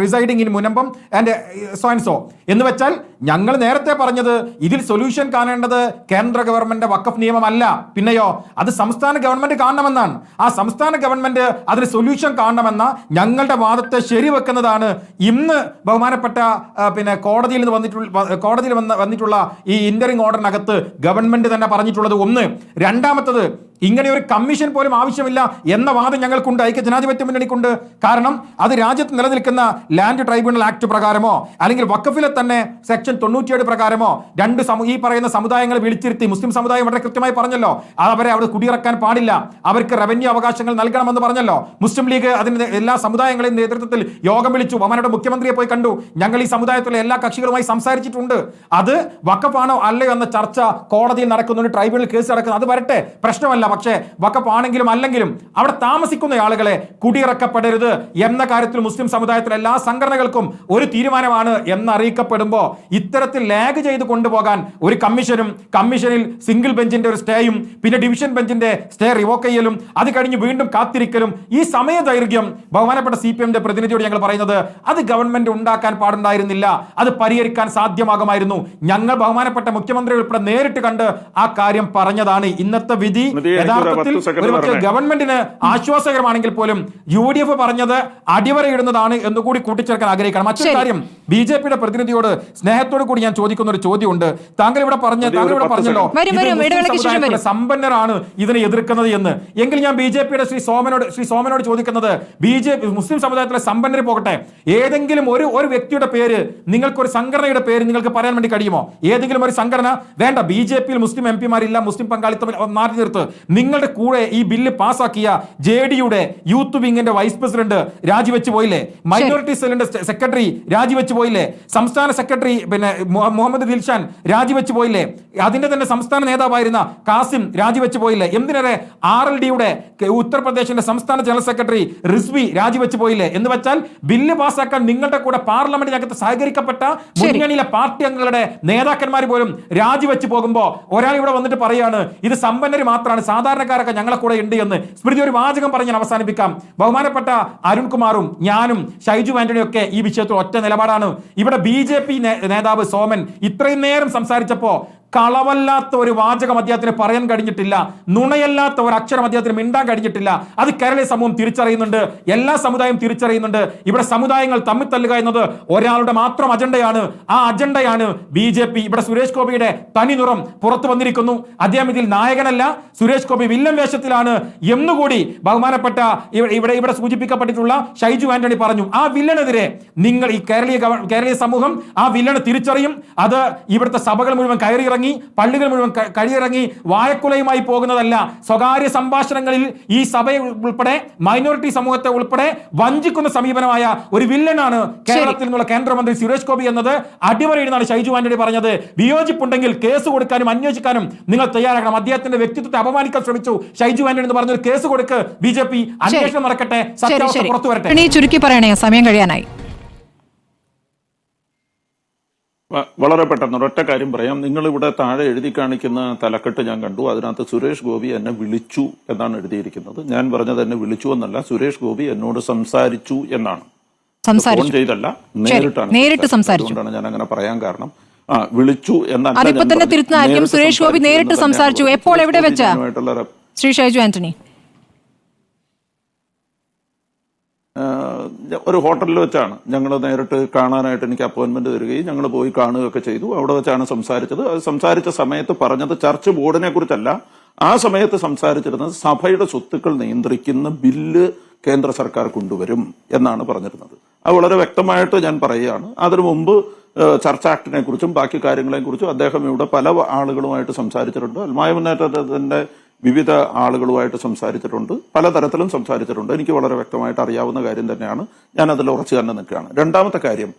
residing in Munambam and so and so. എന്ന് വെച്ചാൽ ഞങ്ങൾ നേരത്തെ പറഞ്ഞത് ഇതിൽ സൊല്യൂഷൻ കാണേണ്ടത് കേന്ദ്ര ഗവൺമെന്റ് വഖഫ് നിയമമല്ല, പിന്നെയോ അത് സംസ്ഥാന ഗവൺമെന്റ് കാണണമെന്നാണ്. ആ സംസ്ഥാന ഗവൺമെന്റ് അതിന് സൊല്യൂഷൻ കാണണമെന്ന ഞങ്ങളുടെ വാദത്തെ ശരിവെക്കുന്നതാണ് ഇന്ന് ബഹുമാനപ്പെട്ട കോടതിയിൽ വന്നിട്ടുള്ള ഈ ഇന്ററിംഗ് ഓർഡറിനകത്ത് ഗവൺമെന്റ് തന്നെ പറഞ്ഞിട്ടുള്ളത് ഒന്ന്. രണ്ടാമത്തത്, ഇങ്ങനെ ഒരു കമ്മീഷൻ പോലും ആവശ്യമില്ല എന്ന വാദം ഞങ്ങൾക്കുണ്ട്, ഐക്യ ജനാധിപത്യ മുന്നണിക്കുണ്ട്. കാരണം അത് രാജ്യത്ത് നിലനിൽക്കുന്ന ലാൻഡ് ട്രൈബ്യൂണൽ ആക്ട് പ്രകാരമോ അല്ലെങ്കിൽ വഖഫിലെ തന്നെ സെക്ഷൻ 97 പ്രകാരമോ ഈ പറയുന്ന സമുദായങ്ങളെ വിളിച്ചിരുത്തി, മുസ്ലിം സമുദായം വളരെ കൃത്യമായി പറഞ്ഞല്ലോ, അവരെ അവിടെ കുടിയിറക്കാൻ പാടില്ല, അവർക്ക് റവന്യൂ അവകാശങ്ങൾ നൽകണമെന്ന് പറഞ്ഞല്ലോ. മുസ്ലിം ലീഗ് അതിന്റെ എല്ലാ സമുദായങ്ങളെയും നേതൃത്വത്തിൽ യോഗം വിളിച്ചു, അവരുടെ മുഖ്യമന്ത്രിയെ പോയി കണ്ടു, ഞങ്ങൾ ഈ സമുദായത്തിലെ എല്ലാ കക്ഷികളുമായി സംസാരിച്ചിട്ടുണ്ട്. അത് വഖഫാണോ അല്ലയോ എന്ന ചർച്ച കോടതിയിൽ നടക്കുന്നുണ്ട്, ട്രൈബ്യൂണൽ കേസ് നടക്കുന്നു, അത് വരട്ടെ, പ്രശ്നമല്ല. പക്ഷേ വഖഫ് ആണെങ്കിലും അല്ലെങ്കിലും അവിടെ താമസിക്കുന്ന ആളുകളെ കുടിയിറക്കപ്പെടരുത് എന്ന കാര്യത്തിൽ മുസ്ലിം സമുദായത്തിലെ എല്ലാ സംഘടനകൾക്കും ഒരു തീരുമാനമാണ് എന്ന് അറിയിക്കപ്പെടുമ്പോൾ ഇത്തരത്തിൽ ലാഗ് ചെയ്ത് കൊണ്ടുപോകാൻ ഒരു കമ്മീഷനിൽ സിംഗിൾ ബെഞ്ചിന്റെ ഒരു സ്റ്റേയും പിന്നെ ഡിവിഷൻ ബെഞ്ചിന്റെ സ്റ്റേ റിവോക്ക് ചെയ്യലും അത് കഴിഞ്ഞ് വീണ്ടും കാത്തിരിക്കലും, ഈ സമയ ദൈർഘ്യം ബഹുമാനപ്പെട്ട CPM പ്രതിനിധിയോട് ഞങ്ങൾ പറയുന്നത് അത് ഗവൺമെന്റ് ഉണ്ടാക്കാൻ പാടുണ്ടായിരുന്നില്ല, അത് പരിഹരിക്കാൻ സാധ്യമാകുമായിരുന്നു. ഞങ്ങൾ ബഹുമാനപ്പെട്ട മുഖ്യമന്ത്രി ഉൾപ്പെടെ നേരിട്ട് കണ്ട് ആ കാര്യം പറഞ്ഞതാണ്. ഇന്നത്തെ വിധി യഥാർത്ഥത്തിൽ ഒരുപക്ഷെ ഗവൺമെന്റിന് ആശ്വാസകരമാണെങ്കിൽ പോലും UDF പറഞ്ഞത് അടിവരയിടുന്നതാണ് എന്നുകൂടി കൂട്ടിച്ചേർക്കാൻ ആഗ്രഹിക്കണം. മറ്റൊരു കാര്യം, BJPയുടെ പ്രതിനിധിയോട് സ്നേഹത്തോടു കൂടി ഞാൻ ചോദിക്കുന്ന ഒരു ചോദ്യമുണ്ട്. താങ്കൾ ഇവിടെ പറഞ്ഞല്ലോ സമ്പന്നരാണ് ഇതിനെ എതിർക്കുന്നത് എന്ന്. എങ്കിൽ ഞാൻ BJPയുടെ ശ്രീ സോമനോട് ചോദിക്കുന്നത്, മുസ്ലിം സമുദായത്തിലെ സമ്പന്നർ പോകട്ടെ, ഏതെങ്കിലും ഒരു വ്യക്തിയുടെ പേര്, നിങ്ങൾക്കൊരു സംഘടനയുടെ പേര് നിങ്ങൾക്ക് പറയാൻ വേണ്ടി കഴിയുമോ? ഏതെങ്കിലും ഒരു സംഘടന വേണ്ട, BJPയിൽ മുസ്ലിം MP മാരില്ല, മുസ്ലിം പങ്കാളിത്തം മാറ്റി നിർത്ത്. നിങ്ങളുടെ കൂടെ ഈ ബില്ല് പാസ്സാക്കിയ JDയുടെ യൂത്ത് വിങ്ങിന്റെ വൈസ് പ്രസിഡന്റ് രാജിവെച്ച് പോയില്ലേ? മൈനോറിറ്റി സെല്ലിന്റെ സെക്രട്ടറി രാജിവെച്ച് പോയില്ലേ? സംസ്ഥാന സെക്രട്ടറി പിന്നെ മുഹമ്മദ് ദിൽഷാൻ രാജിവെച്ച് പോയില്ലേ? അതിന്റെ തന്നെ സംസ്ഥാന നേതാവായിരുന്ന കാസിം രാജിവെച്ച് പോയില്ലേ? എന്തിനേറെ RLDയുടെ ഉത്തർപ്രദേശിന്റെ സംസ്ഥാന ജനറൽ സെക്രട്ടറി റിസ്വി രാജിവെച്ച് പോയില്ലേ? എന്ന് വെച്ചാൽ ബില്ല് പാസ്സാക്കാൻ നിങ്ങളുടെ കൂടെ പാർലമെന്റിനകത്ത് സഹകരിക്കപ്പെട്ട മുന്നണിയിലെ പാർട്ടി അംഗങ്ങളുടെ നേതാക്കന്മാർ പോലും രാജിവെച്ച് പോകുമ്പോൾ ഒരാൾ ഇവിടെ വന്നിട്ട് പറയാണ് ഇത് സമ്പന്നർ മാത്രമാണ്, സാധാരണക്കാരൊക്കെ ഞങ്ങളെ കൂടെ ഉണ്ട് എന്ന്. സ്മൃതി, ഒരു വാചകം പറഞ്ഞ് ഞാൻ അവസാനിപ്പിക്കാം. ബഹുമാനപ്പെട്ട അരുൺകുമാറും ഞാനും ഷൈജു ആന്റണിയും ഒക്കെ ഈ വിഷയത്തിൽ ഒറ്റ നിലപാടാണ്. ഇവിടെ BJP നേതാവ് സോമൻ ഇത്രയും നേരം സംസാരിച്ചപ്പോ കളവല്ലാത്ത ഒരു വാചകം അദ്ദേഹത്തിന് പറയാൻ കഴിഞ്ഞിട്ടില്ല, നുണയല്ലാത്ത ഒരു അക്ഷരം അദ്ദേഹത്തിന് മിണ്ടാൻ കഴിഞ്ഞിട്ടില്ല. അത് കേരളീയ സമൂഹം തിരിച്ചറിയുന്നുണ്ട്, എല്ലാ സമുദായം തിരിച്ചറിയുന്നുണ്ട്. ഇവിടെ സമുദായങ്ങൾ തമ്മിൽ തല്ലുക എന്നത് ഒരാളുടെ മാത്രം അജണ്ടയാണ്. ആ അജണ്ടയാണ് BJP. ഇവിടെ സുരേഷ് ഗോപിയുടെ തനി നിറം പുറത്തു വന്നിരിക്കുന്നു. അദ്ദേഹം ഇതിൽ നായകനല്ല, സുരേഷ് ഗോപി വില്ലൻ വേഷത്തിലാണ് എന്നുകൂടി ബഹുമാനപ്പെട്ട ഇവിടെ സൂചിപ്പിക്കപ്പെട്ടിട്ടുള്ള ഷൈജു ആന്റണി പറഞ്ഞു. ആ വില്ലനെതിരെ നിങ്ങൾ ഈ കേരളീയ സമൂഹം ആ വില്ലനെ തിരിച്ചറിയും. അത് ഇവിടുത്തെ സഭകൾ മുഴുവൻ കയറിയിറങ്ങി, പള്ളികൾ മുഴുവൻ കഴിയിറങ്ങി വായക്കുലയുമായി പോകുന്നതല്ല. സ്വകാര്യ സംഭാഷണങ്ങളിൽ ഈ സഭയെ ഉൾപ്പെടെ മൈനോറിറ്റി സമൂഹത്തെ ഉൾപ്പെടെ വഞ്ചിക്കുന്ന സമീപനമായ ഒരു വില്ലനാണ് കേരളത്തിൽ നിന്നുള്ള കേന്ദ്രമന്ത്രി സുരേഷ് ഗോപി എന്നത് അടിവരയിടുന്നാണ് ഷൈജു ആന്റണി പറഞ്ഞത്. വിയോജിപ്പുണ്ടെങ്കിൽ കേസ് കൊടുക്കാനും അന്വേഷിക്കാനും നിങ്ങൾ തയ്യാറാകണം. അദ്ദേഹത്തിന്റെ വ്യക്തിത്വത്തെ അപമാനിക്കാൻ ശ്രമിച്ചു ഷൈജു ആന്റണി എന്ന് പറഞ്ഞൊരു കേസ് കൊടുക്ക്, BJP അന്വേഷണം നടക്കട്ടെ, സത്യാവസ്ഥ പുറത്തു വരട്ടെ. ചുരുക്കി പറയണേ, സമയം കഴിയാനായി. വളരെ പെട്ടെന്ന് ഒരൊറ്റ കാര്യം പറയാം. നിങ്ങളിവിടെ താഴെ എഴുതി കാണിക്കുന്ന തലക്കെട്ട് ഞാൻ കണ്ടു. അതിനകത്ത് സുരേഷ് ഗോപി എന്നെ വിളിച്ചു എന്നാണ് എഴുതിയിരിക്കുന്നത്. ഞാൻ പറഞ്ഞത് എന്നെ വിളിച്ചു എന്നല്ല, സുരേഷ് ഗോപി എന്നോട് സംസാരിച്ചു എന്നാണ്. ഫോൺ ചെയ്തല്ല, നേരിട്ട് സംസാരിച്ചു. അതുകൊണ്ടാണ് ഞാൻ അങ്ങനെ പറയാൻ കാരണം. വിളിച്ചു എന്നല്ല, അതിപ്പോ തന്നെ തിരുത്തുന്ന സുരേഷ് ഗോപി നേരിട്ട് സംസാരിച്ചു. എപ്പോൾ, എവിടെ വെച്ചാ ശ്രീ ഷൈജു ആന്റണി? ഒരു ഹോട്ടലിൽ വെച്ചാണ് ഞങ്ങൾ നേരിട്ട് കാണാനായിട്ട് എനിക്ക് അപ്പോയിന്റ്മെന്റ് തരികയും ഞങ്ങൾ പോയി കാണുകയൊക്കെ ചെയ്തു. അവിടെ വെച്ചാണ് സംസാരിച്ചത്. അത് സംസാരിച്ച സമയത്ത് പറഞ്ഞത് ചർച്ച് ബോർഡിനെ കുറിച്ചല്ല, ആ സമയത്ത് സംസാരിച്ചിരുന്നത് സഭയുടെ സ്വത്തുക്കൾ നിയന്ത്രിക്കുന്ന ബില്ല് കേന്ദ്ര സർക്കാർ കൊണ്ടുവരും എന്നാണ് പറഞ്ഞിരുന്നത്. അത് വളരെ വ്യക്തമായിട്ട് ഞാൻ പറയുകയാണ്. അതിനു മുമ്പ് ചർച്ച ആക്ടിനെ കുറിച്ചും ബാക്കി കാര്യങ്ങളെ കുറിച്ചും അദ്ദേഹം ഇവിടെ പല ആളുകളുമായിട്ട് സംസാരിച്ചിട്ടുണ്ട്. അൽമായ മുന്നേറ്റത്തിന്റെ വിവിധ ആളുകളുമായിട്ട് സംസാരിച്ചിട്ടുണ്ട്, പലതരത്തിലും സംസാരിച്ചിട്ടുണ്ട്. എനിക്ക് വളരെ വ്യക്തമായിട്ട് അറിയാവുന്ന കാര്യം തന്നെയാണ്. ഞാൻ അതിൽ ഉറച്ചു തന്നെ നിൽക്കുകയാണ്. രണ്ടാമത്തെ കാര്യം,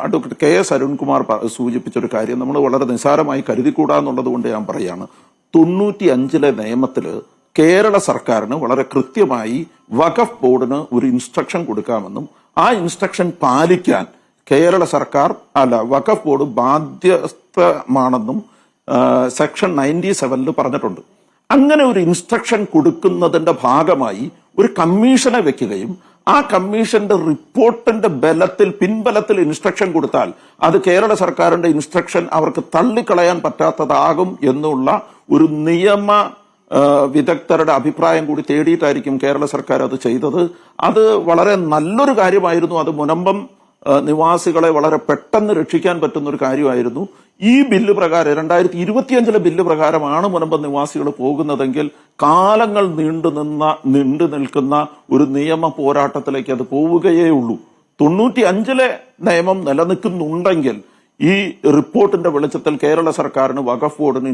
അഡ്വക്കേറ്റ് KS അരുൺകുമാർ സൂചിപ്പിച്ചൊരു കാര്യം നമ്മൾ വളരെ നിസ്സാരമായി കരുതിക്കൂടാന്നുള്ളത് കൊണ്ട് ഞാൻ പറയുകയാണ്. 95 നിയമത്തിൽ കേരള സർക്കാരിന് വളരെ കൃത്യമായി വഖഫ് ബോർഡിന് ഒരു ഇൻസ്ട്രക്ഷൻ കൊടുക്കാമെന്നും ആ ഇൻസ്ട്രക്ഷൻ പാലിക്കാൻ കേരള സർക്കാർ വഖഫ് ബോർഡ് ബാധ്യസ്ഥമാണെന്നും സെക്ഷൻ 97 പറഞ്ഞിട്ടുണ്ട്. അങ്ങനെ ഒരു ഇൻസ്ട്രക്ഷൻ കൊടുക്കുന്നതിന്റെ ഭാഗമായി ഒരു കമ്മീഷനെ വെക്കുകയും ആ കമ്മീഷന്റെ റിപ്പോർട്ടിന്റെ പിൻബലത്തിൽ ഇൻസ്ട്രക്ഷൻ കൊടുത്താൽ അത് കേരള സർക്കാരിന്റെ ഇൻസ്ട്രക്ഷൻ അവർക്ക് തള്ളിക്കളയാൻ പറ്റാത്തതാകും എന്നുള്ള ഒരു നിയമ വിദഗ്ധരുടെ അഭിപ്രായം കൂടി തേടിയിട്ടായിരിക്കും കേരള സർക്കാർ അത് ചെയ്തത്. അത് വളരെ നല്ലൊരു കാര്യമായിരുന്നു. അത് മുനമ്പം നിവാസികളെ വളരെ പെട്ടെന്ന് രക്ഷിക്കാൻ പറ്റുന്ന ഒരു കാര്യമായിരുന്നു. ഈ ബില്ല് പ്രകാരം 2025 ബില്ല് പ്രകാരമാണ് മുനമ്പം നിവാസികൾ പോകുന്നതെങ്കിൽ കാലങ്ങൾ നീണ്ടു നിൽക്കുന്ന ഒരു നിയമ പോരാട്ടത്തിലേക്ക് അത് പോവുകയേ ഉള്ളൂ. 95 നിയമം നിലനിൽക്കുന്നുണ്ടെങ്കിൽ ഈ റിപ്പോർട്ടിന്റെ വെളിച്ചത്തിൽ കേരള സർക്കാരിന് വഖഫ് ബോർഡിന്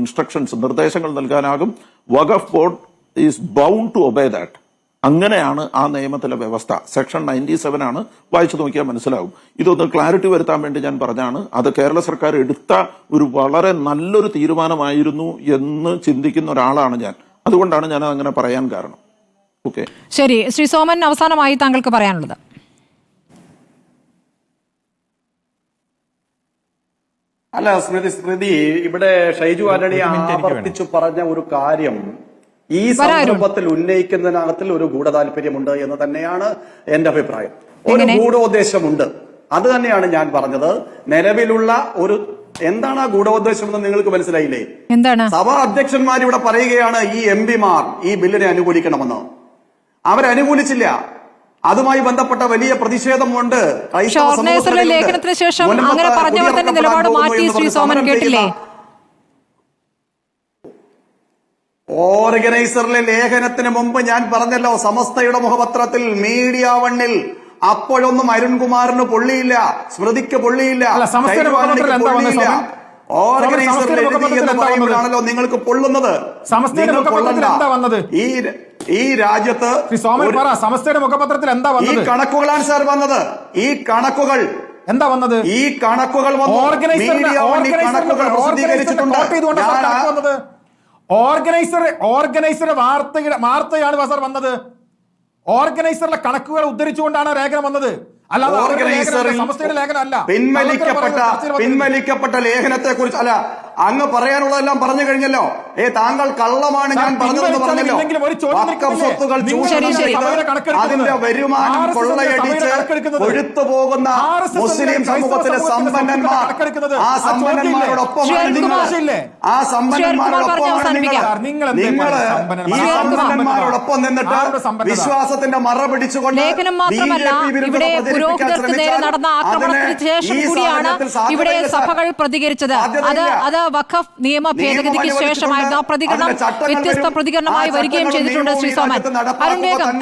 നിർദ്ദേശങ്ങൾ നൽകാനാകും. Waqf board is bound to obey that. അങ്ങനെയാണ് ആ നിയമത്തിലെ വ്യവസ്ഥ. സെക്ഷൻ 97 ആണ്, വായിച്ചു നോക്കിയാൽ മനസ്സിലാവും. ഇതൊന്ന് ക്ലാരിറ്റി വരുത്താൻ വേണ്ടി ഞാൻ പറഞ്ഞാണ്. അത് കേരള സർക്കാർ എടുത്ത ഒരു വളരെ നല്ലൊരു തീരുമാനമായിരുന്നു എന്ന് ചിന്തിക്കുന്ന ഒരാളാണ് ഞാൻ. അതുകൊണ്ടാണ് ഞാൻ അങ്ങനെ പറയാൻ കാരണം. ഓക്കെ, ശരി. ശ്രീ സോമൻ, അവസാനമായി താങ്കൾക്ക് പറയാനുള്ളത്. അല്ല സ്മൃതി, ഇവിടെ ഷൈജു ആന്റണി ആവർത്തിച്ചു പറഞ്ഞ ഒരു കാര്യം ഈ സന്ദർഭത്തിൽ ഉന്നയിക്കുന്നതിനകത്തിൽ ഒരു ഗൂഢതാല്പര്യമുണ്ട് എന്ന് തന്നെയാണ് എന്റെ അഭിപ്രായം. ഒരു ഗൂഢോദ്ദേശമുണ്ട്. അത് തന്നെയാണ് ഞാൻ പറഞ്ഞത്. നിലവിലുള്ള ഒരു എന്താണ് ആ ഗൂഢോദ്ദേശം എന്ന് നിങ്ങൾക്ക് മനസ്സിലായില്ലേ? എന്താണ്? സഭാ അധ്യക്ഷന്മാർ ഇവിടെ പറയുകയാണ് ഈ എംപിമാർ ഈ ബില്ലിനെ അനുകൂലിക്കണമെന്ന്. അവരനുകൂലിച്ചില്ല. അതുമായി ബന്ധപ്പെട്ട വലിയ പ്രതിഷേധമുണ്ട്. ലേഖനത്തിന് ശേഷം അങ്ങനെ പറഞ്ഞവർ തന്നെ നിലപാട് മാറ്റി. ശ്രീ സോമൻ കേട്ടില്ലേ? ഓർഗനൈസറിലെ ലേഖനത്തിന് മുമ്പ് ഞാൻ പറഞ്ഞല്ലോ, സമസ്തയുടെ മുഖപത്രത്തിൽ മീഡിയ വണ്ണിൽ അപ്പോഴൊന്നും അരുൺകുമാറിന് പൊള്ളിയില്ല, സ്മൃതിക്ക് പൊള്ളിയില്ല, പൊള്ളിയില്ല. ഓർഗനൈസറിൽ എഴുതി എന്ന് പറയുമ്പോഴാണല്ലോ നിങ്ങൾക്ക് പൊള്ളുന്നത്. ഈ രാജ്യത്ത് സമസ്തയുടെ മുഖപത്രത്തിൽ എന്താ ഈ കണക്കുകളാണ് സാർ വന്നത്. ഈ കണക്കുകൾ എന്താ വന്നത്? ഈ കണക്കുകൾ ഓർഗനൈസർ വാർത്തയാണ് സാർ വന്നത്. ഓർഗനൈസറിലെ കണക്കുകൾ ഉദ്ധരിച്ചുകൊണ്ടാണ് ലേഖനം വന്നത്. അല്ലാതെ സമസ്തയുടെ ലേഖനമല്ല. പിൻവലിക്കപ്പെട്ട ലേഖനത്തെ കുറിച്ച് അല്ല, അങ്ങ് പറയാനുള്ളതെല്ലാം പറഞ്ഞു കഴിഞ്ഞല്ലോ. താങ്കൾ കള്ളമാണ് ഞാൻ പറഞ്ഞതെന്ന് പറഞ്ഞല്ലോ. സ്വത്തുകൾ അതിന്റെ വരുമാനം കൊള്ളയടിച്ച് കൊഴുത്തു പോകുന്ന മുസ്ലിം സമൂഹത്തിലെ സമ്പന്നന്മാർ, ആ സമ്പന്നന്മാരോടൊപ്പമാണ് ആ സമ്പന്നന്മാരോടൊപ്പമാണ് ഈ സമ്പന്നന്മാരോടൊപ്പം നിന്നിട്ട് വിശ്വാസത്തിന്റെ മറ പിടിച്ചുകൊണ്ട് പുരോഹിതർക്ക് നേരെ നടന്ന ആക്രമണത്തിന് ശേഷം കൂടിയാണ് ഇവിടെ സഭകൾ പ്രതികരിച്ചത്. അത് വഖഫ് നിയമ ഭേദഗതിക്ക് ശേഷമായിരുന്നു. ആ പ്രതികരണം വ്യത്യസ്ത പ്രതികരണമായി വരികയും ചെയ്തിട്ടുണ്ട്. ശ്രീ സോമൻ,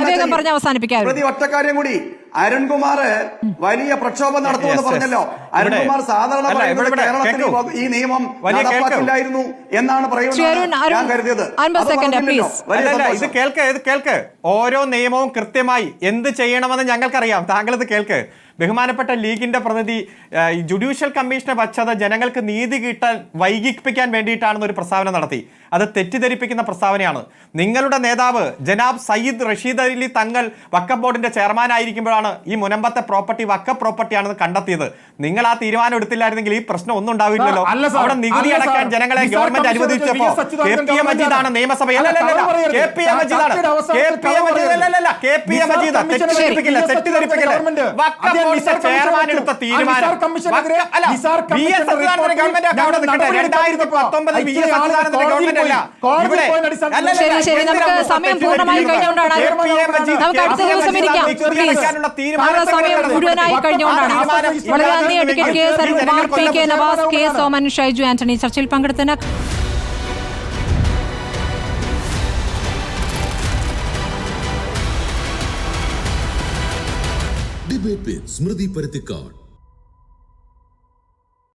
വേഗം പറഞ്ഞ് അവസാനിപ്പിക്കാം. ഒറ്റ കാര്യം കൂടി, അരുൺകുമാർ വലിയ പ്രക്ഷോഭം നടത്തുമെന്ന് പറഞ്ഞല്ലോ. അരുൺകുമാർ സാധാരണ കേരളത്തിൽ ഈ നിയമം നടപ്പാക്കില്ലായിരുന്നു എന്നാണ് ഞാൻ കരുതിയത്. ഇത് കേൾക്ക്. ഓരോ നിയമവും കൃത്യമായി എന്ത് ചെയ്യണമെന്ന് ഞങ്ങൾക്കറിയാം. താങ്കൾ ഇത് കേൾക്ക്. ബഹുമാനപ്പെട്ട ലീഗിന്റെ പ്രതിനിധി ജുഡീഷ്യൽ കമ്മീഷനെ വച്ചത് ജനങ്ങൾക്ക് നീതി കിട്ടാൻ വൈകിപ്പിക്കാൻ വേണ്ടിയിട്ടാണെന്ന് ഒരു പ്രസ്താവന നടത്തി. അത് തെറ്റിദ്ധരിപ്പിക്കുന്ന പ്രസ്താവനയാണ്. നിങ്ങളുടെ നേതാവ് ജനാബ് സയ്യിദ് റഷീദ് അലി തങ്ങൾ വഖഫ് ബോർഡിന്റെ ചെയർമാൻ ആയിരിക്കുമ്പോഴാണ് ഈ മുനമ്പത്തെ പ്രോപ്പർട്ടി വഖഫ് പ്രോപ്പർട്ടിയാണെന്ന് കണ്ടെത്തിയത്. നിങ്ങൾ ആ തീരുമാനം എടുത്തില്ലായിരുന്നെങ്കിൽ ഈ പ്രശ്നം ഒന്നും ഉണ്ടാവില്ലല്ലോ. അവിടെ നികുതി അടക്കാൻ ജനങ്ങളെ ഗവൺമെന്റ് അനുവദിച്ചപ്പോ KPA മജീദാണ് നിയമസഭയിൽ ചെയർമാൻ എടുത്ത തീരുമാനം. ശരി, നമുക്ക് സമയം പൂർണ്ണമായി കഴിഞ്ഞുകൊണ്ടാണ്, നമുക്ക് അടുത്ത ദിവസം ഇരിക്കാം. സമയം മുഴുവനായി കഴിഞ്ഞുകൊണ്ടാണ്. വളരെ നന്ദി. Advocate KS Arunkumar, PK Navas, K Soman, Shaiju Antony ചർച്ചയിൽ പങ്കെടുത്തതിന്. ഡിബേറ്റ് വിത്ത് സ്മൃതി പരുത്തിക്കാട്.